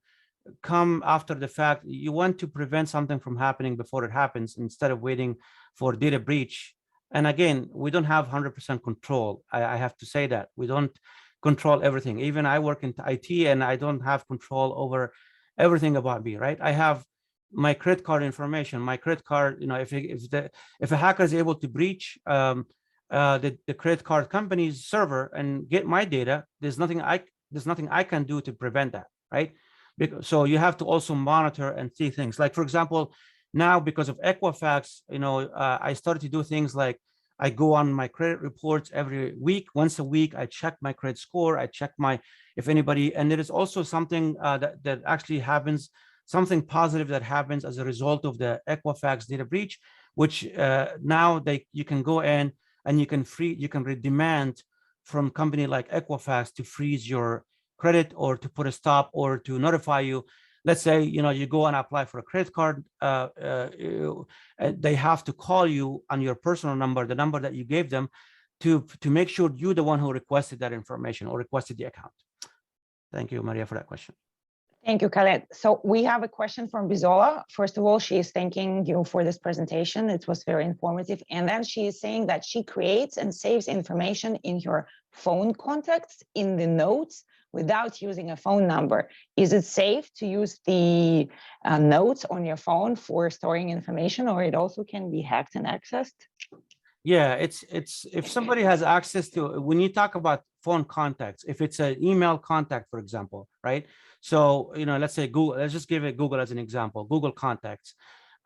come after the fact, you want to prevent something from happening before it happens, instead of waiting for data breach. And again, we don't have 100% control. I have to say that we don't control everything. Even I work in IT, and I don't have control over everything about me, right? I have my credit card information, my credit card. If a hacker is able to breach the credit card company's server and get my data, there's nothing I can do to prevent that, right? So you have to also monitor and see things. Like, for example, now because of Equifax, I started to do things like I go on my credit reports every week. Once a week, I check my credit score. I check if anybody, and there is also something that actually happens, something positive that happens as a result of the Equifax data breach, which now you can go in and you can demand from company like Equifax to freeze your credit or to put a stop or to notify you. Let's say, you go and apply for a credit card, they have to call you on your personal number, the number that you gave them, to make sure you're the one who requested that information or requested the account. Thank you, Maria, for that question. Thank you, Khaled. So we have a question from Bizola. First of all, she is thanking you for this presentation. It was very informative. And then she is saying that she creates and saves information in her phone contacts in the notes without using a phone number. Is it safe to use the notes on your phone for storing information, or it also can be hacked and accessed? Yeah, it's if somebody has access to, when you talk about phone contacts, if it's an email contact, for example, right? So, let's say Google, let's just give it Google as an example, Google contacts.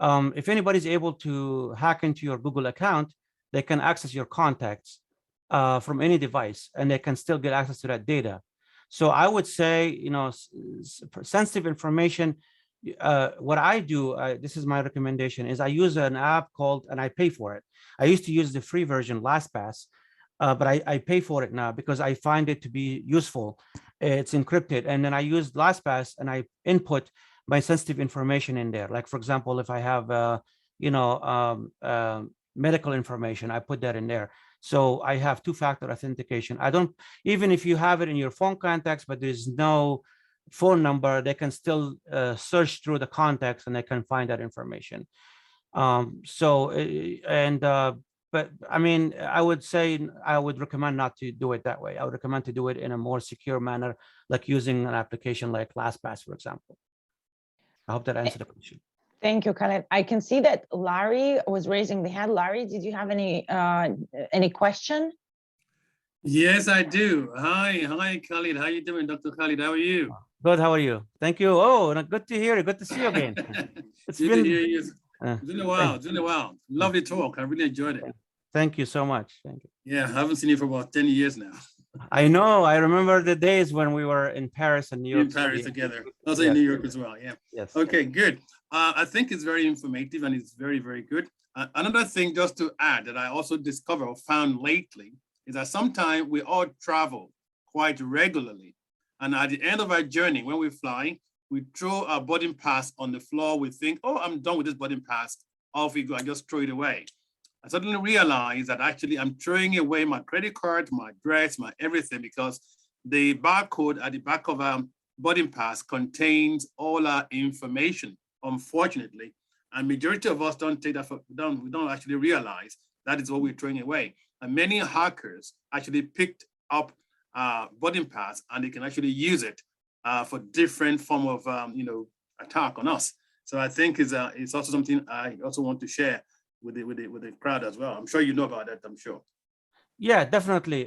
If anybody's able to hack into your Google account, they can access your contacts from any device, and they can still get access to that data. So I would say, sensitive information, what I do, this is my recommendation, is I use an app called, and I pay for it. I used to use the free version, LastPass, but I pay for it now because I find it to be useful. It's encrypted. And then I use LastPass and I input my sensitive information in there. Like, for example, if I have, medical information, I put that in there. So I have two-factor authentication. Even if you have it in your phone contacts, but there's no phone number, they can still search through the contacts and they can find that information. But I mean, I would say I would recommend not to do it that way. I would recommend to do it in a more secure manner, like using an application like LastPass, for example. I hope that answered the question. Thank you, Khaled. I can see that Larry was raising the hand. Larry, did you have any question? Yes, I do. Hi, Khaled. How you doing, Dr. Khaled? How are you? Good. How are you? Thank you. Oh, good to hear you. Good to see you again. It's been to hear you. It's been a while. It's been a while. Lovely talk. I really enjoyed it. Thank you so much. Thank you. Yeah, I haven't seen you for about 10 years now. I know. I remember the days when we were in Paris and New York. In Paris together. Also in New York as well. Yeah. Yes. Okay, good. I think it's very informative and it's very, very good. Another thing just to add that I also discovered or found lately is that sometimes we all travel quite regularly. And at the end of our journey, when we fly, we throw our boarding pass on the floor. We think, oh, I'm done with this boarding pass. Off we go. I just throw it away. I suddenly realized that actually I'm throwing away my credit card, my address, my everything, because the barcode at the back of our boarding pass contains all our information, unfortunately. And majority of us don't take that we don't actually realize that is what we're throwing away. And many hackers actually picked up boarding pass and they can actually use it for different form of attack on us. So I think it's also something I also want to share with the crowd as well. I'm sure you know about that, I'm sure. Yeah, definitely.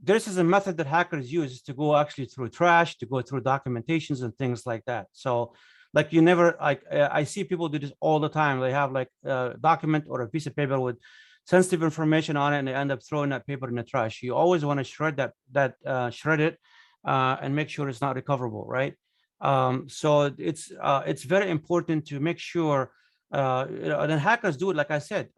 This is a method that hackers use to go actually through trash, to go through documentations and things like that. So like I see people do this all the time. They have like a document or a piece of paper with sensitive information on it and they end up throwing that paper in the trash. You always want to shred shred it and make sure it's not recoverable, right? So it's very important to make sure and hackers do it, like I said,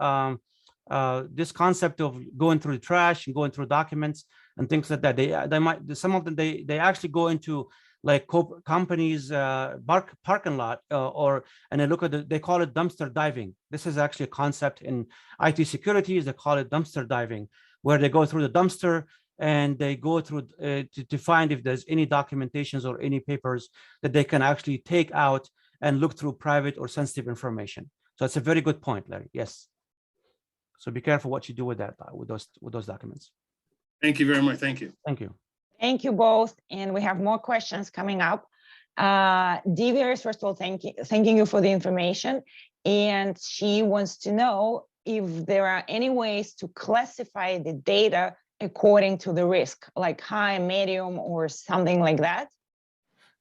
this concept of going through the trash and going through documents and things like that. Some of them they actually go into like companies parking lot and they look at they call it dumpster diving. This is actually a concept in IT securities. They call it dumpster diving, where they go through the dumpster and they go through to find if there's any documentations or any papers that they can actually take out and look through private or sensitive information. So it's a very good point, Larry. Yes. So be careful what you do with that, with those documents. Thank you very much. Thank you. Thank you. Thank you both. And we have more questions coming up. Divya is first of all thanking you for the information. And she wants to know if there are any ways to classify the data according to the risk, like high, medium, or something like that.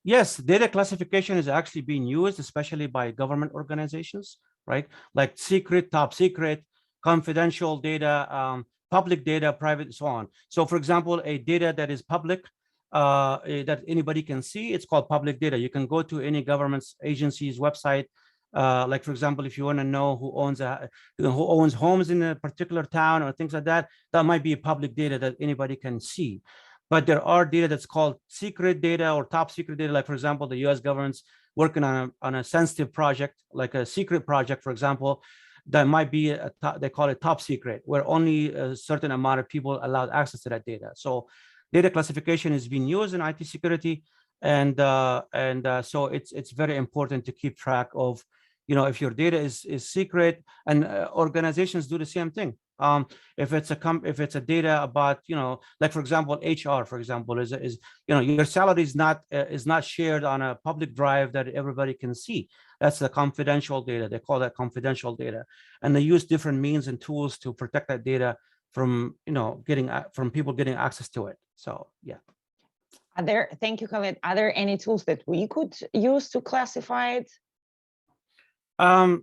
Yes, data classification is actually being used, especially by government organizations, right? Like secret, top secret, confidential data, public data, private, so on. So for example, a data that is public, that anybody can see, it's called public data. You can go to any government's agency's website. Like for example, if you want to know who owns homes in a particular town or things like that, that might be public data that anybody can see. But there are data that's called secret data or top secret data. Like for example, the US government's working on a sensitive project, like a secret project, for example, that might be they call it top secret, where only a certain amount of people allowed access to that data. So data classification is being used in IT security. And so it's very important to keep track of, if your data is secret, and organizations do the same thing. If it's a data about, like for example, HR, for example, is your salary is not shared on a public drive that everybody can see. That's the confidential data. They call that confidential data, and they use different means and tools to protect that data from people getting access to it. So yeah. Thank you, Khaled. Are there any tools that we could use to classify it?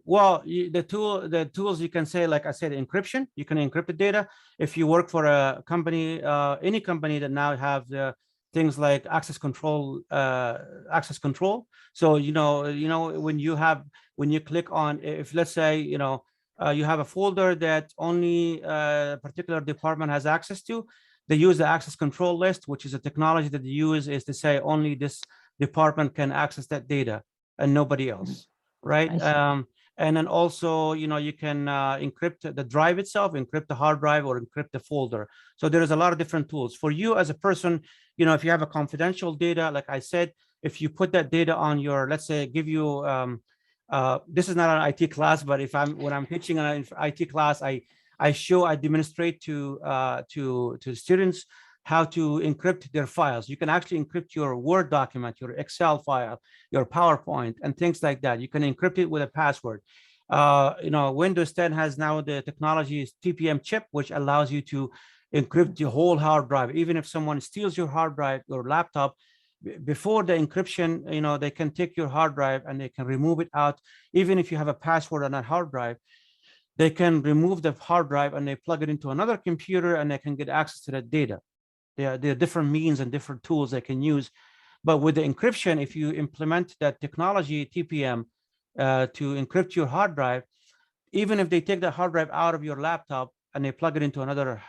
Well, the tools you can say, like I said, encryption. You can encrypt the data. If you work for a company, any company that now have the things like access control. So when you click on, if let's say you have a folder that only a particular department has access to, they use the access control list, which is a technology that they use is to say only this department can access that data and nobody else. Right. And then also, you can encrypt the drive itself, encrypt the hard drive, or encrypt the folder. So there is a lot of different tools for you as a person. If you have a confidential data, like I said, if you put that data on your, let's say, give you, this is not an IT class, but when I'm teaching an IT class, I demonstrate to students how to encrypt their files. You can actually encrypt your Word document, your Excel file, your PowerPoint, and things like that. You can encrypt it with a password. Windows 10 has now the technology TPM chip, which allows you to encrypt the whole hard drive. Even if someone steals your hard drive or laptop, before the encryption, they can take your hard drive and they can remove it out. Even if you have a password on that hard drive, they can remove the hard drive and they plug it into another computer and they can get access to that data. There are different means and different tools they can use. But with the encryption, if you implement that technology, TPM, to encrypt your hard drive, even if they take the hard drive out of your laptop and they plug it into another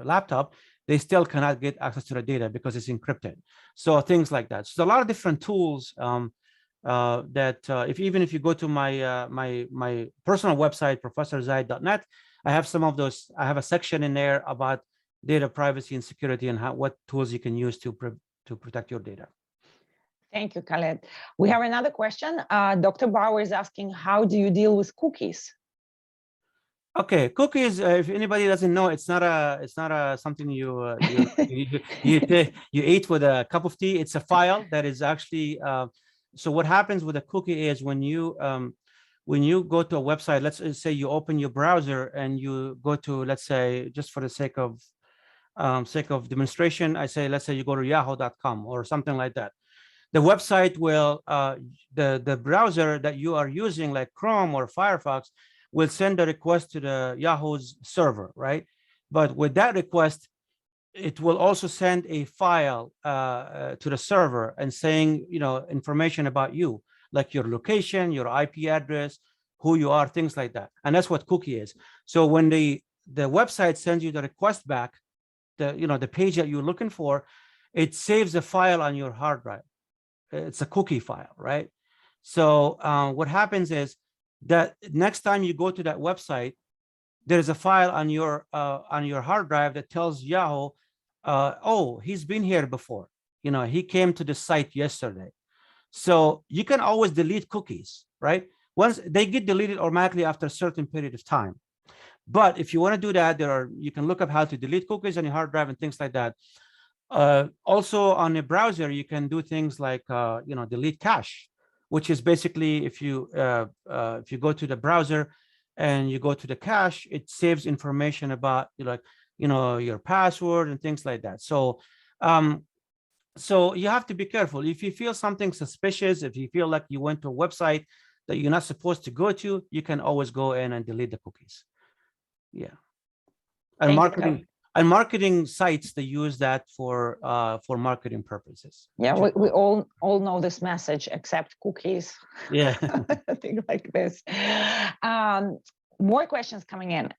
laptop, they still cannot get access to the data because it's encrypted. So things like that. So a lot of different tools that even if you go to my my personal website, professorzayed.net, I have some of those. I have a section in there about data privacy and security and what tools you can use to protect your data. Thank you, Khaled. We have another question. Dr. Bauer is asking, how do you deal with cookies? Okay, cookies. If anybody doesn't know, it's not a something you eat with a cup of tea. It's a file that is actually. So what happens with a cookie is when you go to a website, let's say you open your browser and you go to, let's say, just for the sake of demonstration, I say, let's say you go to yahoo.com or something like that. The website will, the browser that you are using, like Chrome or Firefox, will send a request to the Yahoo's server, right? But with that request, it will also send a file to the server and saying, information about you, like your location, your IP address, who you are, things like that. And that's what cookie is. So when the website sends you the request back, the page that you're looking for, it saves a file on your hard drive. It's a cookie file, right? So what happens is that next time you go to that website, there's a file on your hard drive that tells Yahoo, oh, he's been here before. He came to the site yesterday. So you can always delete cookies, right? Once they get deleted automatically after a certain period of time. But if you want to do that, you can look up how to delete cookies on your hard drive and things like that. Also on a browser, you can do things like delete cache, which is basically if you go to the browser and you go to the cache, it saves information about your password and things like that. So So you have to be careful. If you feel something suspicious, if you feel like you went to a website that you're not supposed to go to, you can always go in and delete the cookies. Yeah. And marketing sites, they use that for marketing purposes. Yeah, we all know this message, accept cookies. Yeah. Things like this. More questions coming in.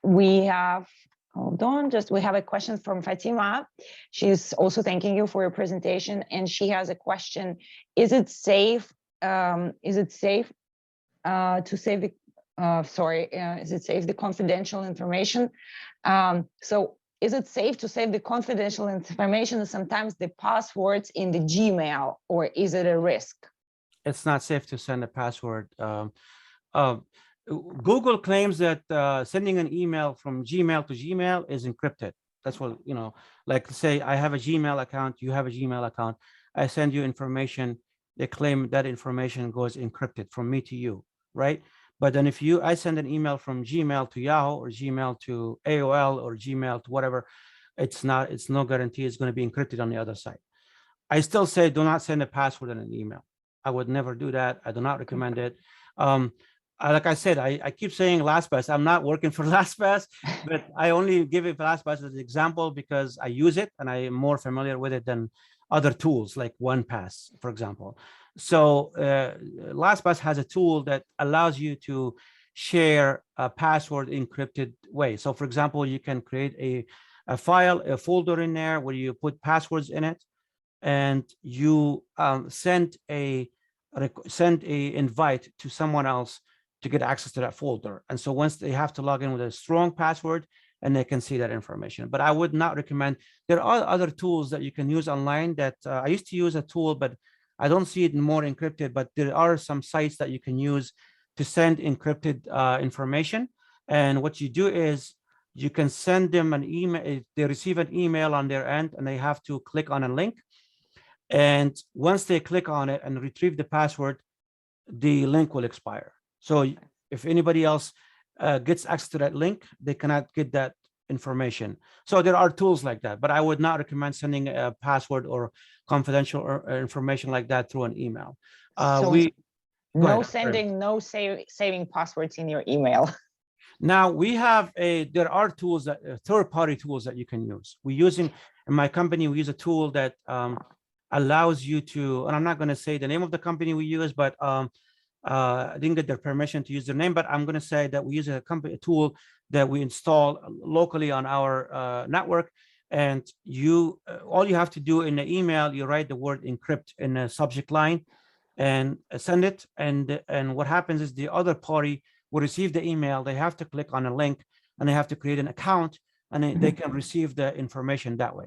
We have, hold on, we have a question from Fatima. She's also thanking you for your presentation, and she has a question. Is it safe to save the is it safe the confidential information? So is it safe to save the confidential information and sometimes the passwords in the Gmail, or is it a risk? It's not safe to send a password. Google claims that sending an email from Gmail to Gmail is encrypted. That's what, you know, like say I have a Gmail account, you have a Gmail account, I send you information, they claim that information goes encrypted from me to you, right? But then if I send an email from Gmail to Yahoo or Gmail to AOL or Gmail to whatever, it's no guarantee it's going to be encrypted on the other side. I still say do not send a password in an email. I would never do that. I do not recommend it. Like I said, I keep saying LastPass. I'm not working for LastPass, but I only give it LastPass as an example because I use it and I am more familiar with it than other tools like OnePass, for example. So LastPass has a tool that allows you to share a password encrypted way. So for example, you can create a file, a folder in there where you put passwords in it, and you send a invite to someone else to get access to that folder. And so once they have to log in with a strong password, and they can see that information. But I would not recommend. There are other tools that you can use online that I used to use a tool, but I don't see it more encrypted, but there are some sites that you can use to send encrypted information. And what you do is you can send them an email. They receive an email on their end and they have to click on a link. And once they click on it and retrieve the password, the link will expire. So if anybody else gets access to that link, they cannot get that information. So there are tools like that, but I would not recommend sending a password or confidential information like that through an email. No saving passwords in your email. Now we have there are tools that third-party tools that you can use. In my company, we use a tool that allows you to, and I'm not going to say the name of the company we use, but I didn't get their permission to use their name, but I'm going to say that we use a tool that we install locally on our network. And all you have to do in the email, you write the word encrypt in the subject line and send it. And what happens is the other party will receive the email. They have to click on a link and they have to create an account, and they can receive the information that way.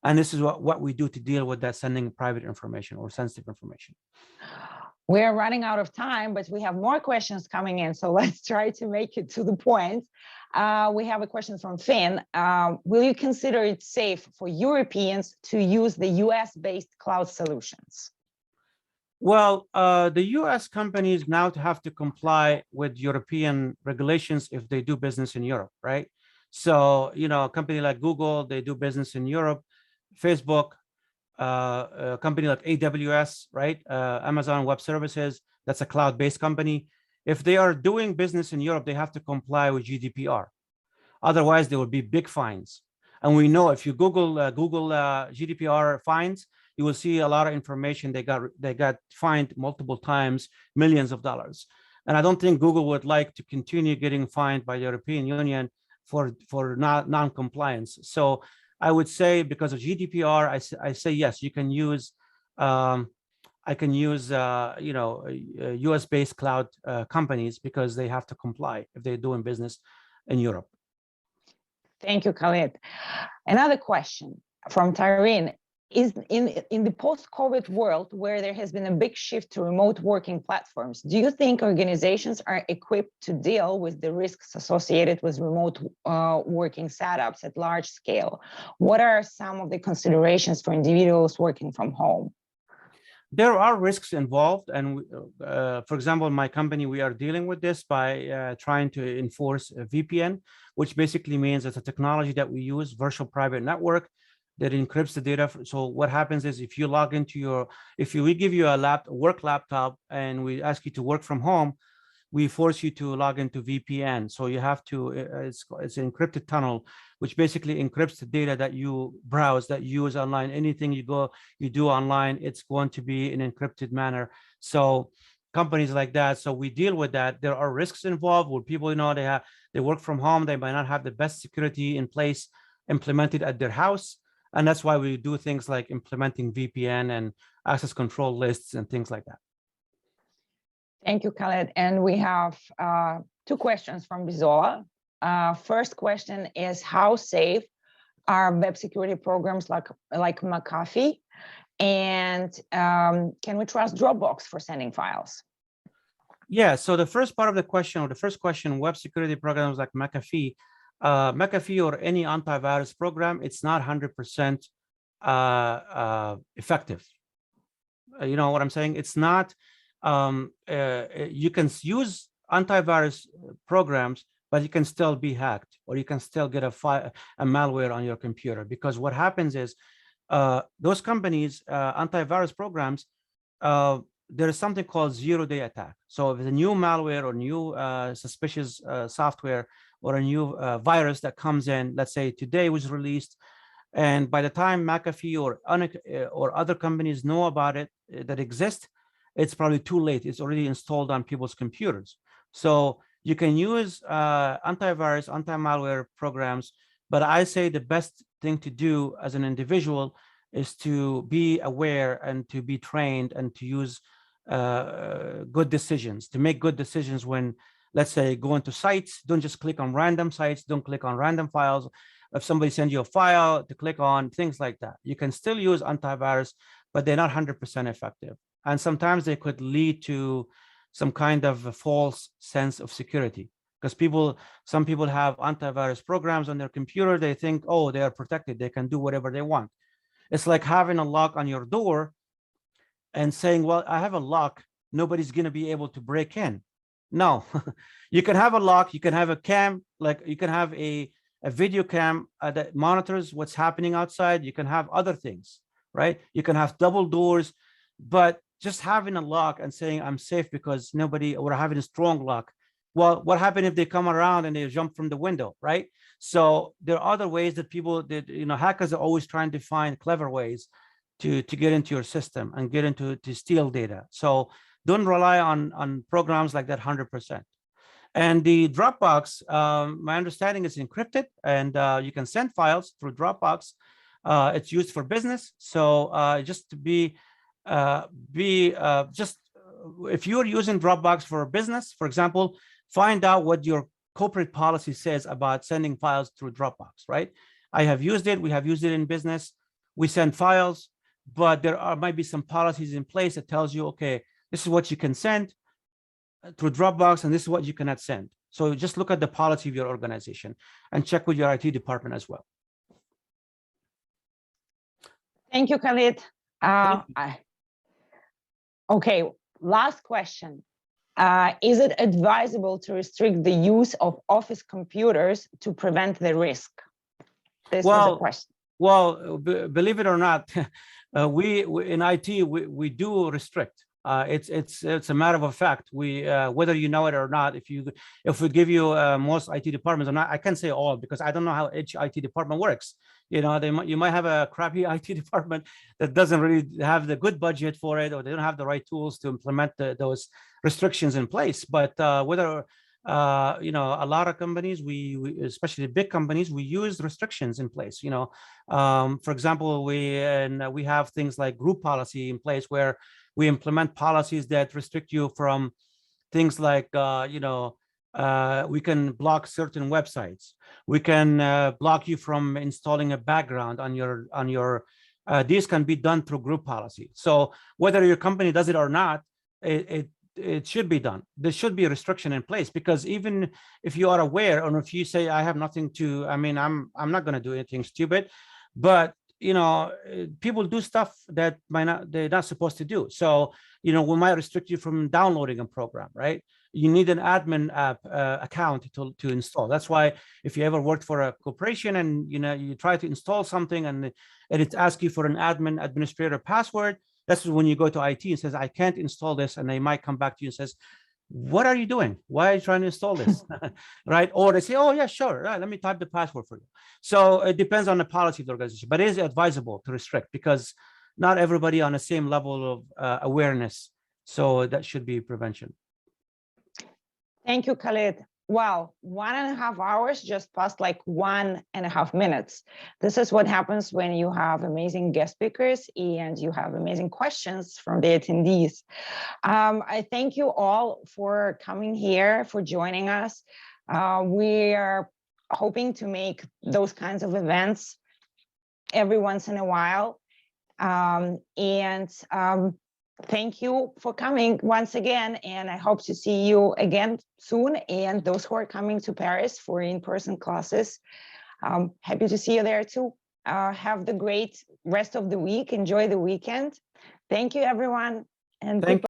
And this is what we do to deal with that sending private information or sensitive information. We are running out of time, but we have more questions coming in. So let's try to make it to the point. We have a question from Finn. Will you consider it safe for Europeans to use the US-based cloud solutions? Well, the US companies now have to comply with European regulations if they do business in Europe, right? So, a company like Google, they do business in Europe. Facebook, a company like AWS, right? Amazon Web Services, that's a cloud-based company. If they are doing business in Europe, they have to comply with GDPR. Otherwise, there will be big fines. And we know if you Google GDPR fines, you will see a lot of information. They got fined multiple times, millions of dollars. And I don't think Google would like to continue getting fined by the European Union for non-compliance. So I would say because of GDPR, I say yes, you can use. I can use US-based cloud companies because they have to comply if they're doing business in Europe. Thank you, Khaled. Another question from Tyrene. Is in the post-COVID world where there has been a big shift to remote working platforms, do you think organizations are equipped to deal with the risks associated with remote working setups at large scale? What are some of the considerations for individuals working from home? There are risks involved. And for example, in my company, we are dealing with this by trying to enforce a VPN, which basically means it's a technology that we use, virtual private network. that encrypts the data. So what happens is if you log into your, we give you a work laptop and we ask you to work from home, we force you to log into VPN. So you have to, it's an encrypted tunnel, which basically encrypts the data that you browse, that you use online. Anything you do online, it's going to be in encrypted manner. So companies like that, so we deal with that. There are risks involved where people, they work from home, they might not have the best security in place implemented at their house. And that's why we do things like implementing VPN and access control lists and things like that. Thank you, Khaled. And we have two questions from Bizola. First question is, how safe are web security programs like McAfee? And can we trust Dropbox for sending files? Yeah, so the first part of the question, or the first question, web security programs like McAfee, or any antivirus program, it's not 100% effective. You know what I'm saying? It's not, you can use antivirus programs, but you can still be hacked, or you can still get a malware on your computer. Because what happens is those companies, antivirus programs, there is something called zero-day attack. So if it's a new malware or new suspicious software or a new virus that comes in, let's say today was released, and by the time McAfee or other companies know about it that exist, it's probably too late. It's already installed on people's computers. So you can use antivirus, anti-malware programs, but I say the best thing to do as an individual is to be aware and to be trained and to use good decisions, to make good decisions when, let's say, go into sites. Don't just click on random sites. Don't click on random files. If somebody sends you a file to click on, things like that. You can still use antivirus, but they're not 100% effective. And sometimes they could lead to some kind of a false sense of security, because some people have antivirus programs on their computer. They think, oh, they are protected. They can do whatever they want. It's like having a lock on your door and saying, well, I have a lock, nobody's going to be able to break in. No, you can have a lock, you can have a cam, like you can have a video cam that monitors what's happening outside. You can have other things, right? You can have double doors, but just having a lock and saying I'm safe because nobody, or having a strong lock. Well, what happened if they come around and they jump from the window, right? So there are other ways that hackers are always trying to find clever ways to get into your system and to steal data. So don't rely on programs like that 100%. And the Dropbox, my understanding is encrypted, and you can send files through Dropbox. It's used for business. So just to if you're using Dropbox for business, for example, find out what your corporate policy says about sending files through Dropbox, right? I have used it. We have used it in business. We send files, but there might be some policies in place that tells you, okay, this is what you can send through Dropbox, and this is what you cannot send. So just look at the policy of your organization and check with your IT department as well. Thank you, Khaled. Okay, last question. Is it advisable to restrict the use of office computers to prevent the risk? This is a question. Well, believe it or not, we in IT, we do restrict. It's a matter of fact. We whether you know it or not, if we give you most IT departments, I can't say all because I don't know how each IT department works. You might have a crappy IT department that doesn't really have the good budget for it, or they don't have the right tools to implement those restrictions in place. But whether a lot of companies, we especially big companies, we use restrictions in place. For example, we have things like group policy in place where we implement policies that restrict you from things like we can block certain websites. We can block you from installing a background on your. These can be done through group policy. So whether your company does it or not, it should be done. There should be a restriction in place, because even if you are aware, or if you say I have nothing to, I'm not going to do anything stupid, but people do stuff that they're not supposed to do. So we might restrict you from downloading a program, right? you need an admin app account to install. That's why if you ever worked for a corporation and you try to install something and it asks you for an administrator password, that's when you go to IT and says, I can't install this, and they might come back to you and says, what are you doing? Why are you trying to install this? Right? Or they say, oh yeah, sure, right, let me type the password for you. So it depends on the policy of the organization, but it is advisable to restrict because not everybody on the same level of awareness. So that should be prevention. Thank you, Khaled. Wow, 1.5 hours just passed like 1.5 minutes. This is what happens when you have amazing guest speakers and you have amazing questions from the attendees. I thank you all for coming here, for joining us. We are hoping to make those kinds of events every once in a while. Thank you for coming once again, and I hope to see you again soon. And those who are coming to Paris for in-person classes, happy to see you there too. Have the great rest of the week. Enjoy the weekend. Thank you, everyone. And thank